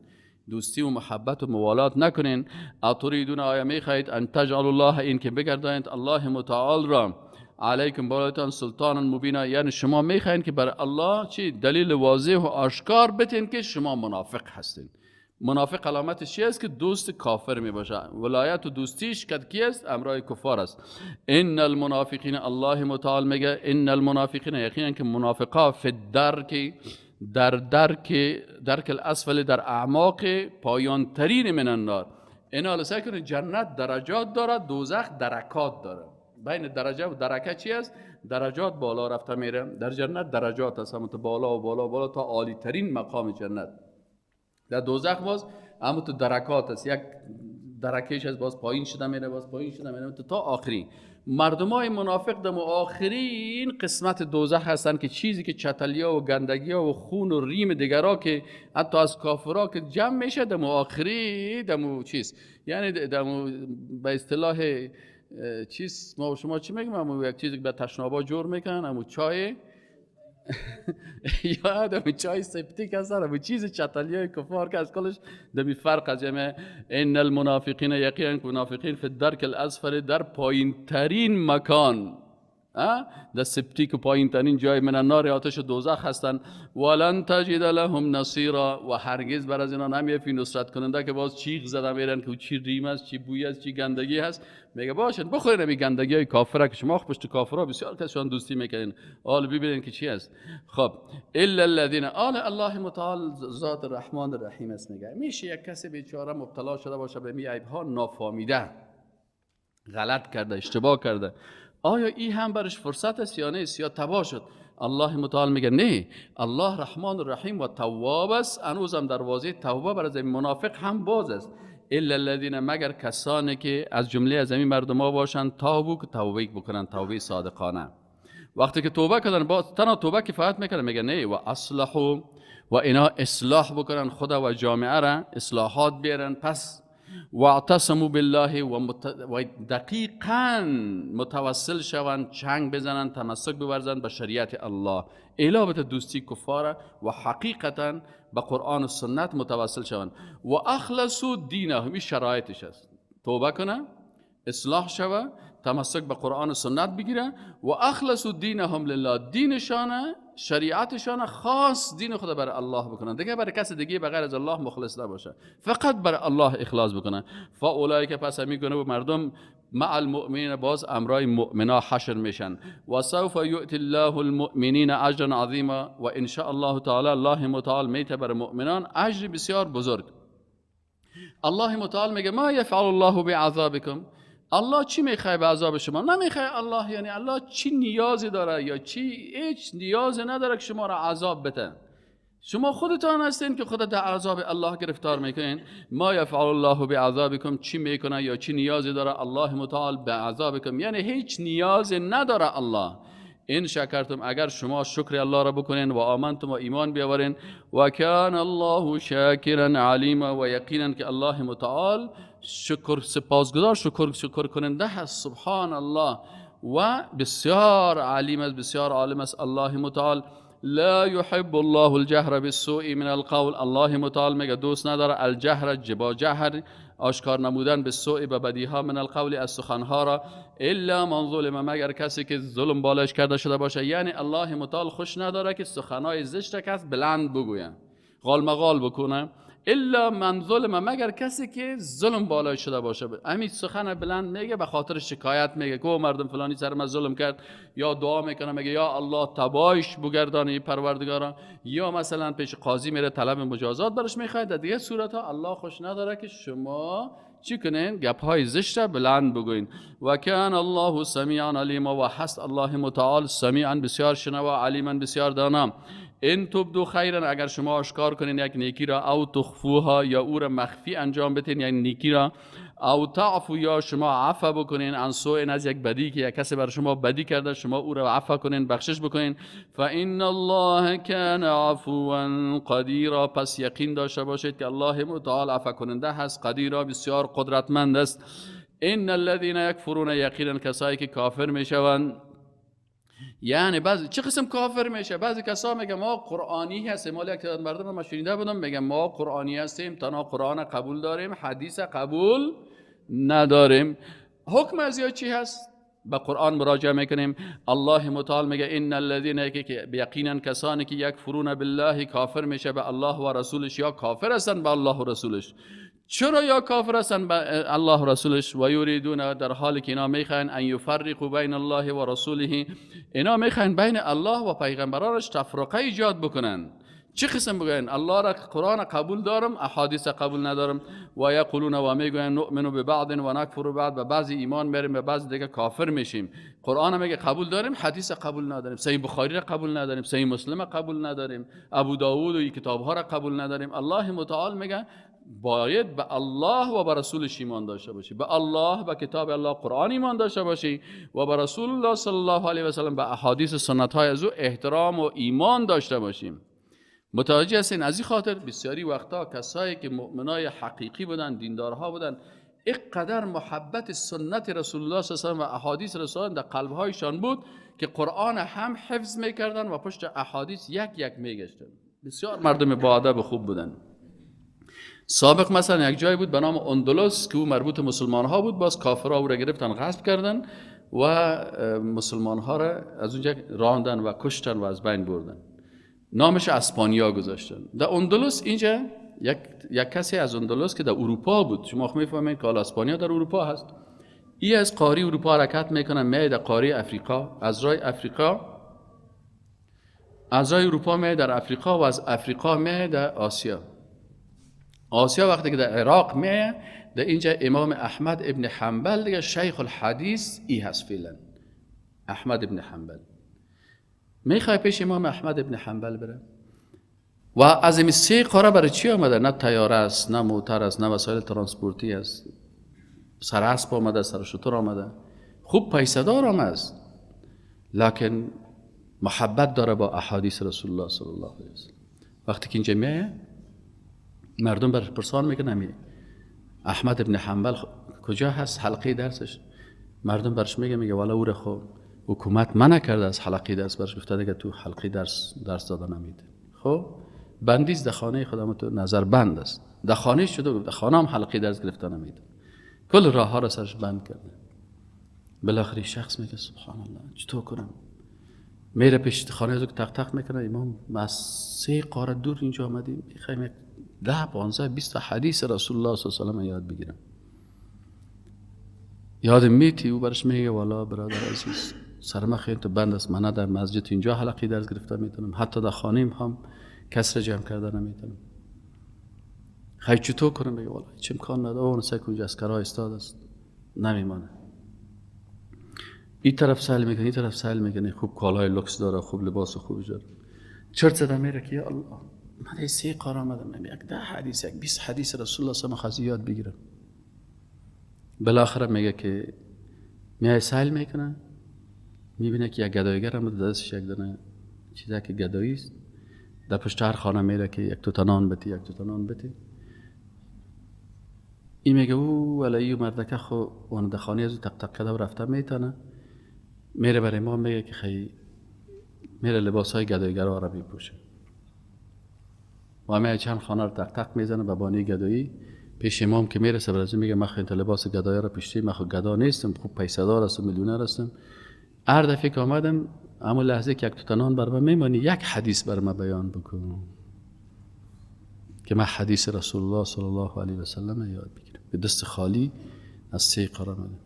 دوستی و محبت و موالات نکنین. اتریدون، آیا میخواهید ان تجعلوا الله، این که بگردانید الله متعال را، علیکم بالاتان سلطانا مبینا، یعنی شما میخواین که بر الله چی؟ دلیل واضح و آشکار بتین که شما منافق هستین. منافق علامتش چی است؟ که دوست کافر می باشه. ولایت و دوستیش که کی است؟ امرای کفار است. ان المنافقین، الله متعال میگه ان المنافقین، یقینا که منافقا، فی الدرک، در درک الاسفل، در اعماق پایان ترین من النار. اینا لسه کنه جنت درجات داره، دوزخ درکات داره. بین درجه و درکه چی است؟ درجات بالا رفته میره. در جنت درجات هست، همون بالا و بالا بالا تا عالی ترین مقام جنت. در دوزخ باز اما تو درکات است، یک درکش از باز پایین شده میره، باز پایین شده میره تا آخری. مردمای منافق در آخرین قسمت دوزخ هستن که چیزی که چتلیا و گندگیا و خون و ریم دیگرا که حتی از کافرها که جمع میشه در آخری، در چیز، یعنی در به اصطلاح چیز ما شما چی میگیم؟ اما یک چیزی که به تشنابا جور میکنن، اما چای یا آدم چای سپتیک هست، اما چیز چتلیای کفار که از کلش دمی فرق از جمع. ان المنافقین، یقینا منافقین، فی الدرک الاسفل، در پایین ترین مکان، در سپتیک و پایین ترین جای من النار، آتش دوزخ هستن. ولن تجد لهم نصیرا، و هرگز بر از اینا نمیافی نصرت کننده که باز چیغ زده میرن که چی ریم است، چی بوی است، چی گندگی هست. میگه باشد بخورین همین گندگی های کافره که شما پشت کافرها بسیار کسشان دوستی میکنین، ببینین که چی است. خب الا الذين، الله متعال ذات الرحمن الرحیم است. میگه میشه یک کسی بیچاره مبتلا شده باشه به می عیب ها، نافهمیده، غلط کرده، اشتباه کرده، آیا این هم برش فرصت است یا نیست، یا تباه شد؟ الله متعال میگه نه، الله رحمان الرحیم و تواب است، هنوزم دروازه توبه برای منافق هم باز است. الا الذين، مگر کسانی که از جمله از این مردم ها باشند، تابو، که توبه بکنن، توبه صادقانه. وقتی که توبه کردن، باز تنها توبه کفایت میکنه؟ میگه نه، و اصلحوا، و اینا اصلاح بکنن خدا و جامعه را، اصلاحات بیارن. پس واعتصموا بالله و دقیقاً متوسل شوند، چنگ بزنند، تمسک بورزند به شریعت الله، الابت دوستی کفار و حقیقتاً به قرآن و سنت متوسل شوند. و اخلصوا دینهم، این شرایطش است. توبه کنه، اصلاح شوه، تمسک به قرآن و سنت بگیره. و اخلصوا دینهم لله، دینشانه، شریعتشان خاص دین خدا برای الله بکنن، دیگه برای کسی دیگه بغیر از الله مخلص نباشه، فقط برای الله اخلاص بکنن. فاولئک، پس همین گونه مردم، مع المؤمنین، باز امرای مؤمنا حشر میشن. و سوف یؤتی الله المؤمنین اجرا عظیما، و ان شاء الله تعالی الله متعال میته برای مؤمنان اجر بسیار بزرگ. الله متعال میگه ما یفعل الله بعذابکم، الله چی میخواد به عذاب شما؟ نمیخواد الله، یعنی الله چی نیازی داره یا چی؟ هیچ نیازی نداره که شما را عذاب بده. شما خودتان هستین که خودت در عذاب الله گرفتار میکنین. ما یفعل الله بعذابکم، چی میکنه یا چی نیازی داره الله متعال به عذابکم؟ یعنی هیچ نیازی نداره الله. این شکرتم، اگر شما شکر الله را بکنین و آمنتم و ایمان بیاورین. و کان الله شاکرا علیما، و یقینا که الله متعال شکر سپاسگزار، شکر کننده هست. سبحان الله. و بسیار علیم است، بسیار عالم است الله متعال. لا يحب الله الجهر بالسوء من القول، الله متعال میگه دوست نداره الجهر، با جهر، آشکار نمودن، به سوء، به بدیها، من القول، از سخنها را، الا من ظلم، مگر کسی که ظلم بالایش کرده شده باشه. یعنی الله متعال خوش نداره که سخنهای زشت کس بلند بگوین، غال مغال بکنه. الا من ظلم، مگر کسی که ظلم بالای شده باشه. همین سخن بلند میگه به خاطر شکایت، میگه که مردم فلانی سر من ظلم کرد، یا دعا میکنه میگه یا الله تبایش بگردانی پروردگارا، یا مثلا پیش قاضی میره طلب مجازات برش میخواد. در دیگه صورت ها الله خوش نداره که شما چی کنین؟ گپ های زشت بلند بگوین. و کان الله سمیعا علیما، و هست الله متعال سمیعا، بسیار شنوا، علیما، بسیار دانا. ان تبدو خیرا، اگر شما آشکار کنین یک نیکی را، او تخفوها، یا او را مخفی انجام بدین یک نیکی را، او تعفو، یا شما عفو بکنین، عن سوء، از یک بدی که یک کسی بر شما بدی کرده، شما او را عفو کنین، بخشش بکنین. فان الله کان عفوا قدیرا، پس یقین داشته باشید که الله متعال عفو کننده هست، قدیرا، بسیار قدرتمند است. ان الذين يكفرون، یقینا کسایی که کافر میشوند. یعنی بعضی چه قسم کافر میشه؟ بعضی کسا میگه ما قرآنی هستیم، مال یک تعداد مردم ما شنیده بودم میگن ما قرآنی هستیم، تنها قرآن قبول داریم، حدیث قبول نداریم. حکم از چی هست؟ به قرآن مراجعه میکنیم. الله متعال میگه ان الذين، که یقینا کسانی که یکفرون بالله، کافر میشه به الله و رسولش، یا کافر هستن به الله و رسولش. چرا یا کافر هستن به الله و رسولش؟ و یریدون، در حالی که اینا میخواین، ان یفرقوا بین الله و رسوله، اینا میخواین بین الله و پیغمبرانش تفرقه ایجاد بکنن. چه قسم بگوین الله را قرآن قبول دارم، احادیث قبول ندارم. و یقولون، و میگوین نؤمن ببعض و نکفر ببعض، به بعضی ایمان میاریم به بعضی دیگه کافر میشیم. قرآن میگه قبول داریم، حدیث قبول نداریم، صحیح بخاری را قبول نداریم، صحیح مسلم قبول نداریم، ابو داوود و این کتاب ها را قبول نداریم. الله متعال میگه باید به الله و به رسولش ایمان داشته باشی، به الله، به کتاب الله قرآن ایمان داشته باشی، و به رسول الله صلی الله علیه و سلم، به احادیث سنت های از او احترام و ایمان داشته باشیم. متوجه هستین؟ از این خاطر بسیاری وقتا کسایی که مؤمنای حقیقی بودن، دیندارها بودن، اینقدر محبت سنت رسول الله صلی الله علیه و سلم و احادیث رسول الله در قلبهایشان بود که قرآن هم حفظ میکردن و پشت احادیث یک یک میگشتن. بسیار مردم با ادب خوب بودن. سابق مثلا یک جای بود به نام اندلس که او مربوط مسلمان ها بود، باز کافرها او را گرفتن، غصب کردن و مسلمان ها را از اونجا راندن و کشتن و از بین بردن. نامش اسپانیا گذاشتن. در اندلس اینجا یک کسی از اندلس که در اروپا بود، شما میفهمید که اسپانیا در اروپا هست، این از قاره اروپا حرکت میکنن، میاد در قاره افریقا، از راه اروپا میاد در افریقا و از افریقا میاد در آسیا وقتی که در عراق میاد، در اینجا امام احمد ابن حنبل دیگه شیخ الحدیث ای هست فعلا، احمد ابن حنبل. میخوای پیش امام احمد ابن حنبل بره؟ و از این سه قاره برای چی آمده؟ نه تیاره است، نه موتر است، نه وسایل ترانسپورتی است، سر اسب آمده، سر شتر آمده، خوب پیسه دار است، لکن محبت داره با احادیث رسول الله صلی الله علیه و سلم. وقتی که اینجا میاد مردم برش پرسان میکنه، احمد ابن حنبل کجا هست حلقه درسش؟ مردم برش میگه والا او را خب حکومت منع کرده از حلقه درس، برش گفته دیگه تو حلقه درس دادن نمیده. خب بندیز در خانه خودم تو نظر بند است، در خانه شده، در خانه هم حلقه درس گرفتن نمیده، کل راه ها را سرش بند کرده. بالاخره شخص میگه سبحان الله چطور کنم؟ میره پیش خانه از تق تق میکنه، امام ما 3 قاره دور اینجا آمدیم میخوایم 10 15 20 حدیث رسول الله صلی الله علیه و آله یاد بگیرم. یادم میتی او برش میگه والا برادر عزیز سرما خیلی تو بند است، من در مسجد اینجا حلقه درس گرفته میتونم، حتی در خانه‌ام هم کسر جمع کرده نمیتونم. خیلی چطور کنم؟ میگه والا هیچ امکان نداره، اون سه کنج اسکرا استاد است نمیمانه. این طرف سهل میکنه، این طرف سهل میکنه، خوب کالای لوکس داره، خوب لباس خوب داره. چرت زدم میره که یا الله من 3 قاره آمدم، من 10 حدیث 20 حدیث رسول الله صلی الله علیه و آله یاد بگیرم. بالاخره میگه که میای سهل میکنه، میبینه که یک گدایگر هم دستش یک دونه چیزی که گدایی است، در پشت هر خانه میره که یک توتنان بتی یک توتنان بتی. این میگه او ولی مردکه خو اون در خانه از تق تق کرده و رفته میتونه، میره برای ما میگه که خیلی میره لباس های گدایگرها را میپوشه و میگه چند خانه رو تق تق میزنه به بانی گدایی. پیش امام که میرسه برازی میگه من خیلی لباس گدایی را پوشیدم، من خود گدا نیستم، خوب پیسه دار هستم، میلیونر هستم. هر دفعه که آمدم اما لحظه که یک توتنان بر من میمانی یک حدیث بر من بیان بکن که من حدیث رسول الله صلی الله علیه و سلم یاد بگیرم. به دست خالی از 3 قاره آمدم.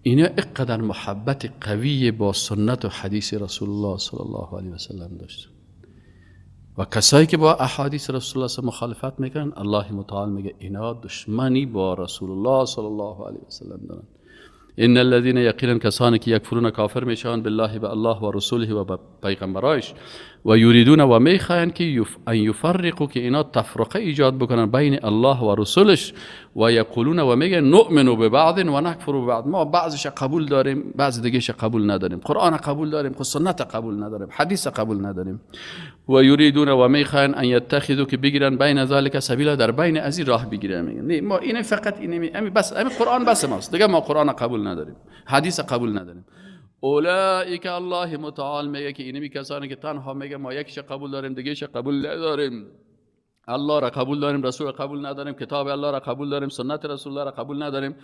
اینا اقدر محبت قوی با سنت و حدیث رسول الله صلی الله علیه و سلم داشت و کسایی که با احادیث رسول الله مخالفت میکنن الله متعال میگه اینا دشمنی با رسول الله صلی الله علیه و سلم دارن. ان الذين یقینا کسانی که یکفرون کافر میشن بالله به الله و رسوله و به پیغمبرایش و یریدون و میخواین که ان یفرقوا که اینا تفرقه ایجاد بکنن بین الله و رسولش و یقولون و میگن نؤمن ببعض و نکفر ببعض، ما بعضش قبول داریم بعض دیگهش قبول نداریم، قرآن قبول داریم خود سنت قبول نداریم، حدیث قبول نداریم. و یریدون و میخواین ان یتخذوا که بگیرن بین ذلک سبیلا، در بین از این راه بگیرن. میگن ما این فقط این بس همین قرآن بس ماست دیگه، ما قرآن قبول نداریم حدیث قبول نداریم. اولئک الله متعال میگه که اینمی کسانی که تنها میگه ما یکیش قبول داریم دیگهش قبول نداریم، الله را قبول داریم رسول را قبول نداریم، کتاب الله را قبول داریم سنت رسول الله را قبول نداریم.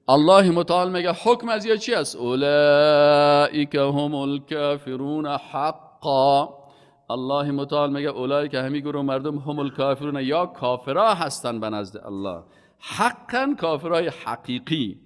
الله متعال میگه حکم از چی است؟ اولئک هم الکافرون حقا. الله متعال میگه اولئک همی گروه مردم هم الکافرون یا کافرا هستن به نزد الله، حقا کافرای حقیقی،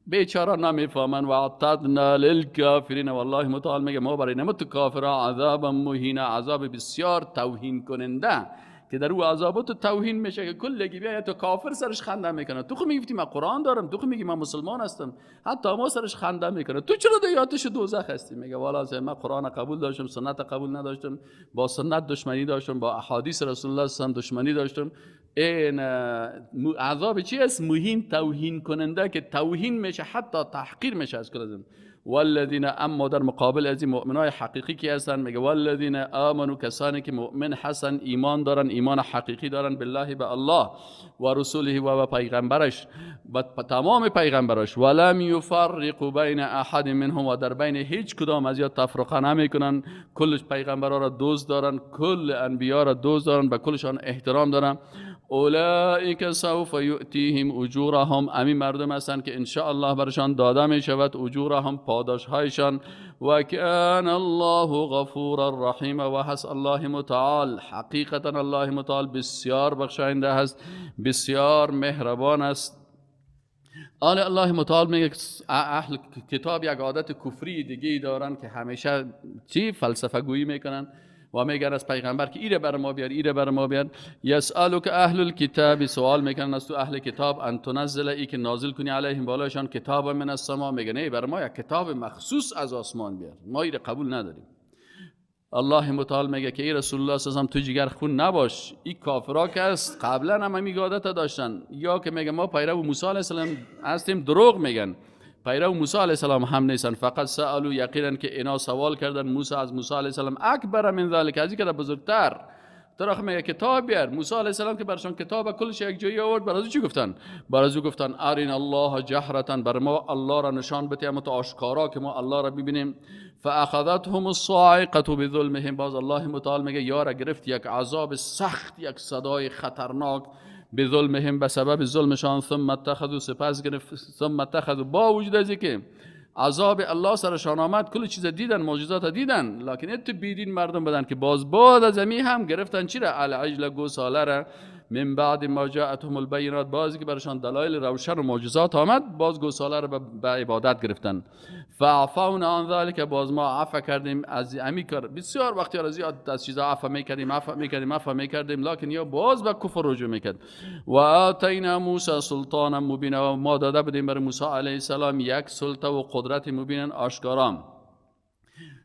بیچاره نمیفهمن. و اعتدنا للکافرین، والله متعال میگه ما برای نمت کافرها عذاب مهین، عذاب بسیار توهین کننده که در او عذابات توهین میشه که کلگی بیا تو کافر سرش خنده میکنه. تو خو میگفتی من قرآن دارم، تو خو میگی من مسلمان هستم، حتی ما سرش خنده میکنه، تو چرا در آتش دوزخ هستی؟ میگه والا من قرآن قبول داشتم سنت قبول نداشتم، با سنت دشمنی داشتم، با احادیث رسول الله صلی الله علیه و دشمنی داشتم. این عذاب چی است؟ مهین توهین کننده که توهین میشه حتی تحقیر میشه از کل. والذین اما در مقابل از این مؤمنای حقیقی کی هستن؟ میگه والذین آمنوا کسانی که مؤمن هستن، ایمان دارن، ایمان حقیقی دارن بالله به الله و رسوله و پیغمبرش و تمام پیغمبرش، ولم یفرقوا بین احد منهم و در بین هیچ کدام از یا تفرقه نمیکنن، کلش پیغمبرا را دوست دارن، کل انبیا را دوست دارن، به کلشان احترام دارن. اولئک سوف یؤتیهم اجورهم، امی مردم هستند که ان شاء الله برشان داده می شود اجورهم پاداش هایشان. و کان الله غفورا رحیما، و هست الله متعال حقیقتا الله متعال بسیار بخشاینده است، بسیار مهربان است. الله متعال میگه اهل کتاب یک عادت کفری دیگه دارن که همیشه چی فلسفه گویی میکنن و میگن از پیغمبر که ایره بر ما بیار، ایره بر ما بیار. یسالک اهل الکتاب، سوال میکنن از تو اهل کتاب، ان تنزل ای که نازل کنی علیهم بالاشان کتاب من السما، میگن ای بر ما یک کتاب مخصوص از آسمان بیار، ما ایره قبول نداریم. الله متعال میگه که ای رسول الله صلی الله علیه و آله تو جگر خون نباش، این کافرا که است قبلا هم همین عادت داشتن، یا که میگه ما پیرو موسی علیه السلام هستیم، دروغ میگن، پیرو موسی علیه السلام هم نیستن. فقط سالو، یقینا که اینا سوال کردن موسی از موسی علیه السلام اکبر من ذلک، از این که بزرگتر طرف میگه کتاب بیار. موسی علیه السلام که برشان کتاب کلش یک جایی آورد، برای چی گفتن؟ برای گفتن ارین الله جهرتا، بر ما الله را نشان بده اما تو آشکارا که ما الله را ببینیم. فاخذتهم الصاعقه بظلمهم، باز الله متعال میگه یارا گرفت یک عذاب سخت، یک صدای خطرناک، بظلمهم به سبب ظلمشان، ثم اتخذوا، سپس گرفت، ثم اتخذوا، با وجود از که عذاب الله سرشان آمد، کل چیز دیدن، معجزات دیدن، لکن ات بیدین مردم بدن که باز بعد از امی هم گرفتن چی را؟ العجل، گوساله را، من بعد ما جاءتهم البینات، بازی که برشان دلایل روشن و معجزات آمد، باز گوساله را به عبادت گرفتن. فعفونا عن ذلك، باز ما عفو کردیم از امی کار. بسیار وقتی را زیاد از چیزا عفو میکردیم، لکن یا باز به کفر رجوع میکرد. و آتینا موسی سلطانا مبینا، ما داده بودیم بر موسی علیه السلام یک سلطه و قدرت مبین آشکارا.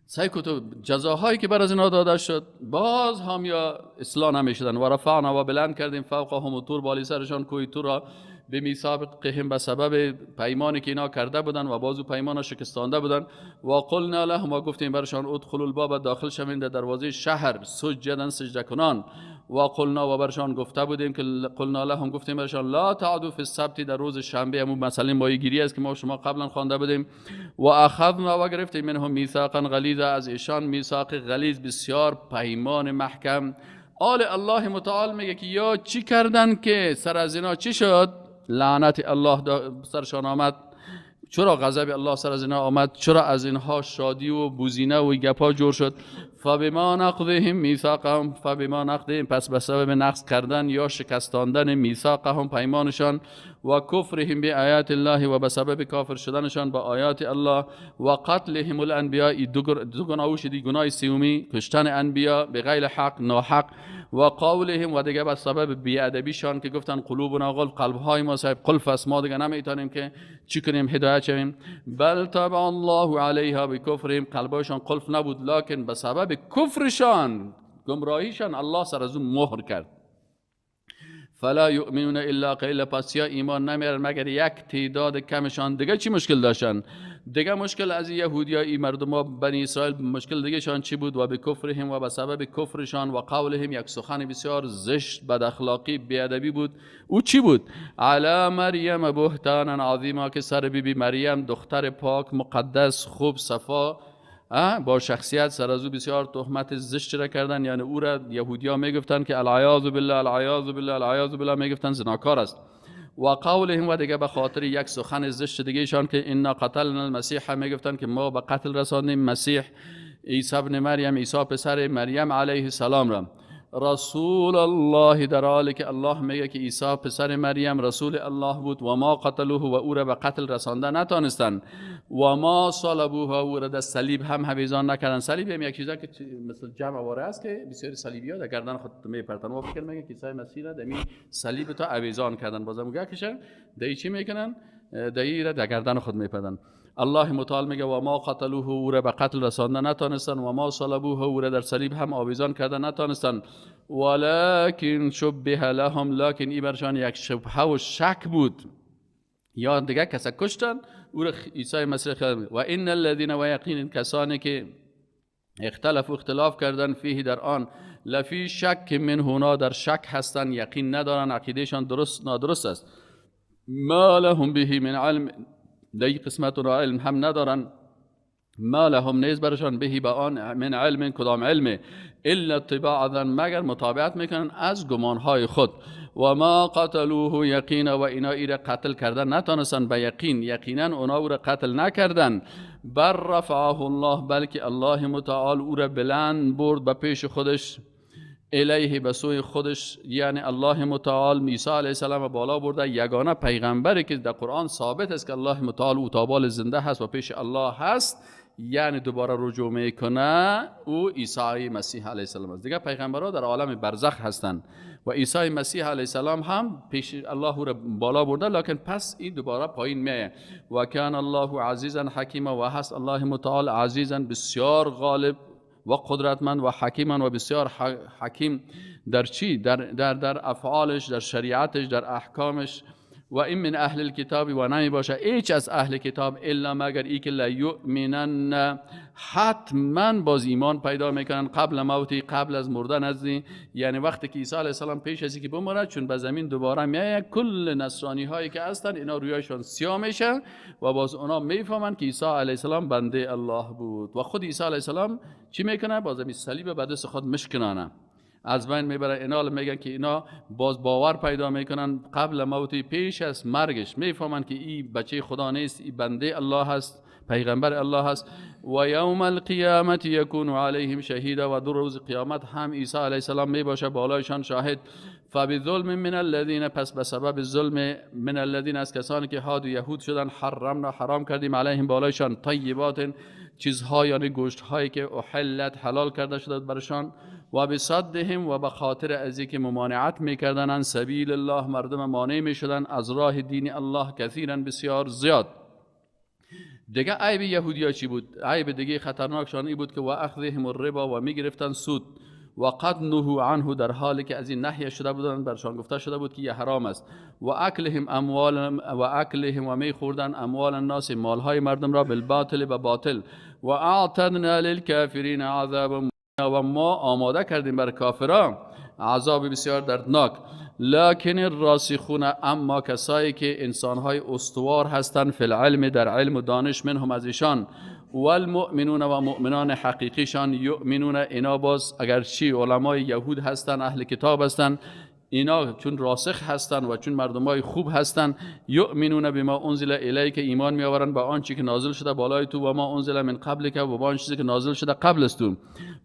سعی تو جزاهایی که بر از اینا داده شد باز هم یا اصلاح نمیشدن. و رفعنا، و بلند کردیم فوقهم الطور، بالی سرشان کوه طور را، به میثاقهم، به سبب پیمانی که اینا کرده بودن و بازو پیمان شکستانده بودن. و قلنا لهم، و گفتیم برشان ادخلوا الباب، داخل شوید در دروازه شهر، سجدا، سجده کنان. و قلنا، و برشان گفته بودیم که قلنا لهم، گفتیم برشان لا تعدوا فی السبت، در روز شنبه، همون مسئله ماهیگیری است که ما شما قبلا خوانده بودیم. و اخذنا، و گرفتیم منهم میثاقا غلیظا، از ایشان میثاق غلیظ، بسیار پیمان محکم. آل الله متعال میگه که یا چی کردن که سر از اینا چی شد؟ لعنت الله سرشان آمد. چرا غضب الله سر از اینا آمد؟ چرا از اینها شادی و بوزینه و گپا جور شد؟ فبما نقضهم میثاقهم، فبما نقضهم، پس به سبب نقض کردن یا شکستاندن میثاقهم، پیمانشان، و کفرهم بآیات الله، و به سبب کافر شدنشان با آیات الله، و قتلهم الانبیاء، دو گناه شدی، گناه سومی کشتن انبیا به غیر حق، ناحق. و قولهم، و دیگه به سبب بیادبیشان که گفتن قلوبنا غلف، قلبهای ما صاحب قلف است، ما دیگه نمیتونیم که چی کنیم هدایت شویم. بل طبع الله علیها بکفرهم، قلبهایشان قلف نبود، لکن به سبب کفرشان، گمراهیشان، الله سر از اون مهر کرد. فلا یؤمنون الا قلیلا، پس یا ایمان نمیارن مگر یک تعداد کمشان. دیگه چی مشکل داشتن؟ دیگه مشکل از یهودیا، این مردم بنی اسرائیل، مشکل دیگه شان چی بود؟ و به کفرهم، و به سبب کفرشان، و قولهم، یک سخن بسیار زشت، بد اخلاقی، بی ادبی بود. او چی بود؟ علی مریم بهتانا عظیما، که سر بی مریم، دختر پاک، مقدس، خوب، صفا، با شخصیت، سر از او بسیار تهمت زشت را کردن. یعنی او را یهودیا میگفتن که العیاذ بالله، العیاذ بالله، العیاذ بالله، میگفتن زناکار است. و قولهم، و دیگه به خاطر یک سخن زشت دیگه شان که انا قتلنا المسیح، میگفتن که ما به قتل رساندیم مسیح عیسی ابن مریم، عیسی پسر مریم علیه السلام را. رسول الله، در حالی که الله میگه که عیسی پسر مریم رسول الله بود. و ما قتلوه، و او را به قتل رسانده نتانستن. و ما صلبوه، و او را در صلیب هم هویزان نکردن. صلیب هم یک چیزا که مثل جمع واره است که بسیار صلیبی‌ها در گردن خود میپرتن. و فکر میگه که عیسی مسیح را در صلیب تا هویزان کردن، بازم میگه که دایی چی میکنن؟ دایی را در گردن خود میپرتن. الله متعال میگه و ما قتلوه، او را به قتل رسانده نتانستن. و ما صلبوه، او را در صلیب هم آویزان کردن نتانستن. ولکن شبه لهم، لکن این برشان یک شبهه و شک بود، یا دیگه کسا کشتن او را عیسی مسیح خیلی. و ان الذين، و یقین کسانی که اختلاف کردن فیه در آن، لفی شک من هنا، در شک هستن، یقین ندارن، عقیدهشان نادرست است. ما لهم به من علم، دی قسمت را علم هم ندارن. ما لهم، نیز برشان بهی با آن، من علم، کدام علم، الا اتباع ظن، مگر متابعت میکنن از گمانهای خود. و ما قتلوه یقینا، و اینا را قتل کردن نتانستن به یقین، یقینا اونا او را قتل نکردن. بر رفعه الله، بلکه الله متعال او را بلند برد به پیش خودش، الیه، به سوی خودش. یعنی الله متعال عیسی علیه السلام بالا برده، یگانه پیغمبری که در قرآن ثابت است که الله متعال او تابال زنده هست و پیش الله هست، یعنی دوباره رجوع میکنه، او عیسی مسیح علیه السلام است. دیگه پیغمبرها در عالم برزخ هستند و عیسی مسیح علیه السلام هم پیش الله را بالا برده، لکن پس این دوباره پایین میه. و کان الله عزیزا حکیما، و هست الله متعال عزیزا، بسیار غالب و قدرتمند، و حکیما، و بسیار حکیم در چی؟ در افعالش، در شریعتش، در احکامش. و این من اهل الکتاب و نمی باشه هیچ از اهل کتاب الا مگر ای که لیؤمنن حتما باز ایمان پیدا میکنن قبل موتی قبل از مردن از یعنی وقتی که عیسی علیه السلام پیش از اینکه بمره چون به زمین دوباره میاد کل نصرانی هایی که هستن اینا رویشون سیاه میشه و باز اونا میفهمن که عیسی علیه السلام بنده الله بود و خود عیسی علیه السلام چی میکنه باز می صلیب به دست خود مشکنانه از بین میبره. اینا میگن که اینا باز باور پیدا میکنن قبل موتی پیش از مرگش میفهمن که این بچه خدا نیست این بنده الله هست پیغمبر الله هست. و یوم القیامت یکون علیهم شهیدا و دو روز قیامت هم عیسی علیه السلام میباشه بالایشان شاهد. فبظلم من الذین پس به سبب ظلم من الذین از کسانی که هاد و یهود شدن حرمنا حرام کردیم علیهم بالایشان طیبات چیزها یعنی گوشت هایی که احلت حلال کرده شده برشان و بصدهم و به خاطر از اینکه ممانعت میکردن عن سبیل الله مردم مانع میشدن از راه دین الله کثیرا بسیار زیاد. دیگه عیب یهودیا چی بود؟ عیب دیگه خطرناکشان این بود که و اخذهم الربا و میگرفتن سود و قد نهوا عنه در حالی که از این نهی شده بودن برشان گفته شده بود که یه حرام است. و اکلهم و میخوردن اموال الناس مالهای مردم را بالباطل به باطل. و اعتدنا للکافرین عذابا و ما آماده کردیم بر کافران عذاب بسیار دردناک. لکن الراسخون اما کسایی که انسانهای استوار هستند فی العلم در علم و دانش منهم از ایشان والمؤمنون و مؤمنان حقیقیشان یؤمنون اینا باز اگرچه علمای یهود هستند اهل کتاب هستند اینا چون راسخ هستند و چون مردمای خوب هستند یؤمنون بما انزل الیک ایمان می آورند با آنچه که نازل شده بالای تو و ما انزل من قبلک و با آنچه که نازل شده قبل از تو.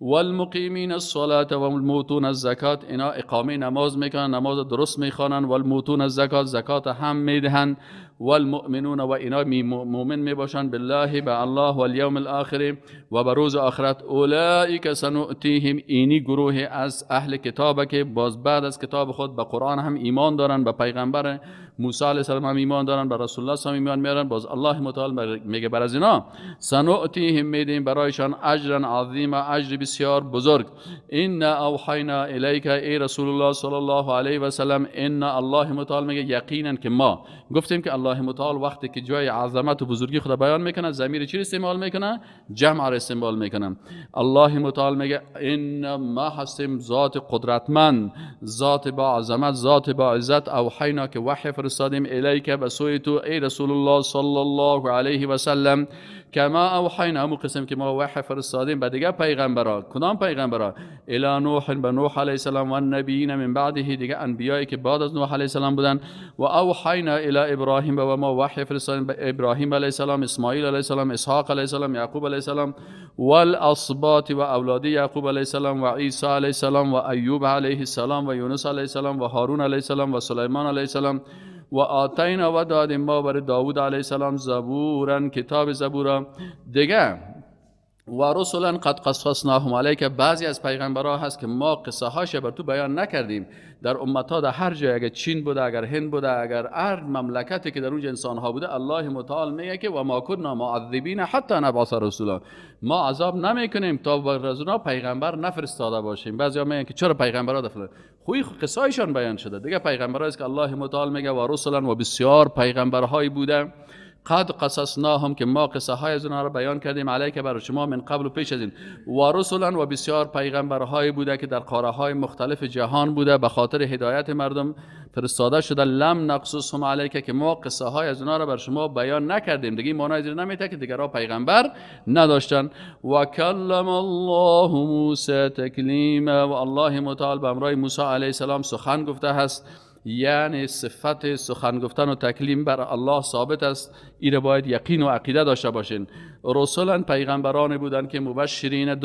والمقیمین الصلاة و الموتون الزکات اینا اقامه نماز میکنن نماز درست میخوانن والموتون الزکات زکات هم میدهن. والمؤمنون و اینا مؤمن میباشن بالله به الله و الیوم الاخر و به روز آخرت. اولئک سنؤتیهم اینی گروه از اهل کتاب که باز بعد از کتاب خود به قرآن هم ایمان دارن به پیغمبر موسی علیه السلام هم ایمان دارن به رسول الله صلی الله علیه و ایمان میارن باز الله متعال میگه بر از اینا سنؤتیهم میدیم برایشان اجرا عظیما اجر بسیار بزرگ. ان اوحینا الیک ای رسول الله صلی الله علیه و سلم ان الله متعال میگه یقینا که ما گفتیم که الله متعال وقتی که جای عظمت و بزرگی خدا بیان میکنه ضمیر چی استعمال میکنه؟ جمع را استعمال میکنه. الله متعال میگه ان ما هستیم ذات قدرتمند ذات با عظمت ذات با عزت اوحینا که وحی فرستادیم الیک به سوی تو ای رسول الله صلی الله علیه و سلم کما اوحینا همون قسم که ما وحی فرستادیم به دیگه پیغمبرا. کدام پیغمبرا؟ الی نوح به نوح علیه السلام و النبیین من بعده دیگه انبیایی که بعد از نوح علیه السلام بودن. و اوحینا الی ابراهیم و ما وحی فرستادیم به ابراهیم علیه السلام اسماعیل علیه السلام اسحاق علیه السلام یعقوب علیه السلام والاسباط و اولاد یعقوب علیه السلام و عیسی علیه السلام و ایوب علیه السلام و یونس علیه السلام و هارون علیه السلام و سلیمان علیه السلام. و آتینا و دادیم ما بر داوود علیه السلام زبورا کتاب زبورا دیگه. و رسولا قد قصصناهم علیک بعضی از پیغمبرها هست که ما قصه هاش بر تو بیان نکردیم در امتها در هر جای اگر چین بوده اگر هند بوده اگر هر مملکتی که در اونجا انسان ها بوده الله متعال میگه که و ما كنا معذبین حتی نبعث رسولا ما عذاب نمیکنیم تا بر رسولا پیغمبر نفرستاده باشیم. بعضیا میگن که چرا پیغمبرها دفعه خوی قصه هایشان بیان شده دیگه. پیغمبرها است که الله متعال میگه و رسولا و بسیار پیغمبرهایی بوده قد قصصناهم که ما قصه های از اونها را بیان کردیم علیک بر شما من قبل و پیش از این. و رسولا و بسیار پیغمبرهایی بوده که در قاره های مختلف جهان بوده به خاطر هدایت مردم فرستاده شده. لم نقصصهم علیک که ما قصه های از اونها را بر شما بیان نکردیم دیگه. معنای زیر نمیته که دیگرها پیغمبر نداشتن. و کلم الله موسی تکلیما و الله متعال به امرای موسی علیه السلام سخن گفته هست. یعنی صفت سخن گفتن و تکلیم بر الله ثابت است. این باید یقین و عقیده داشته باشین. رسولا پیغمبرانی بودن که مبشرین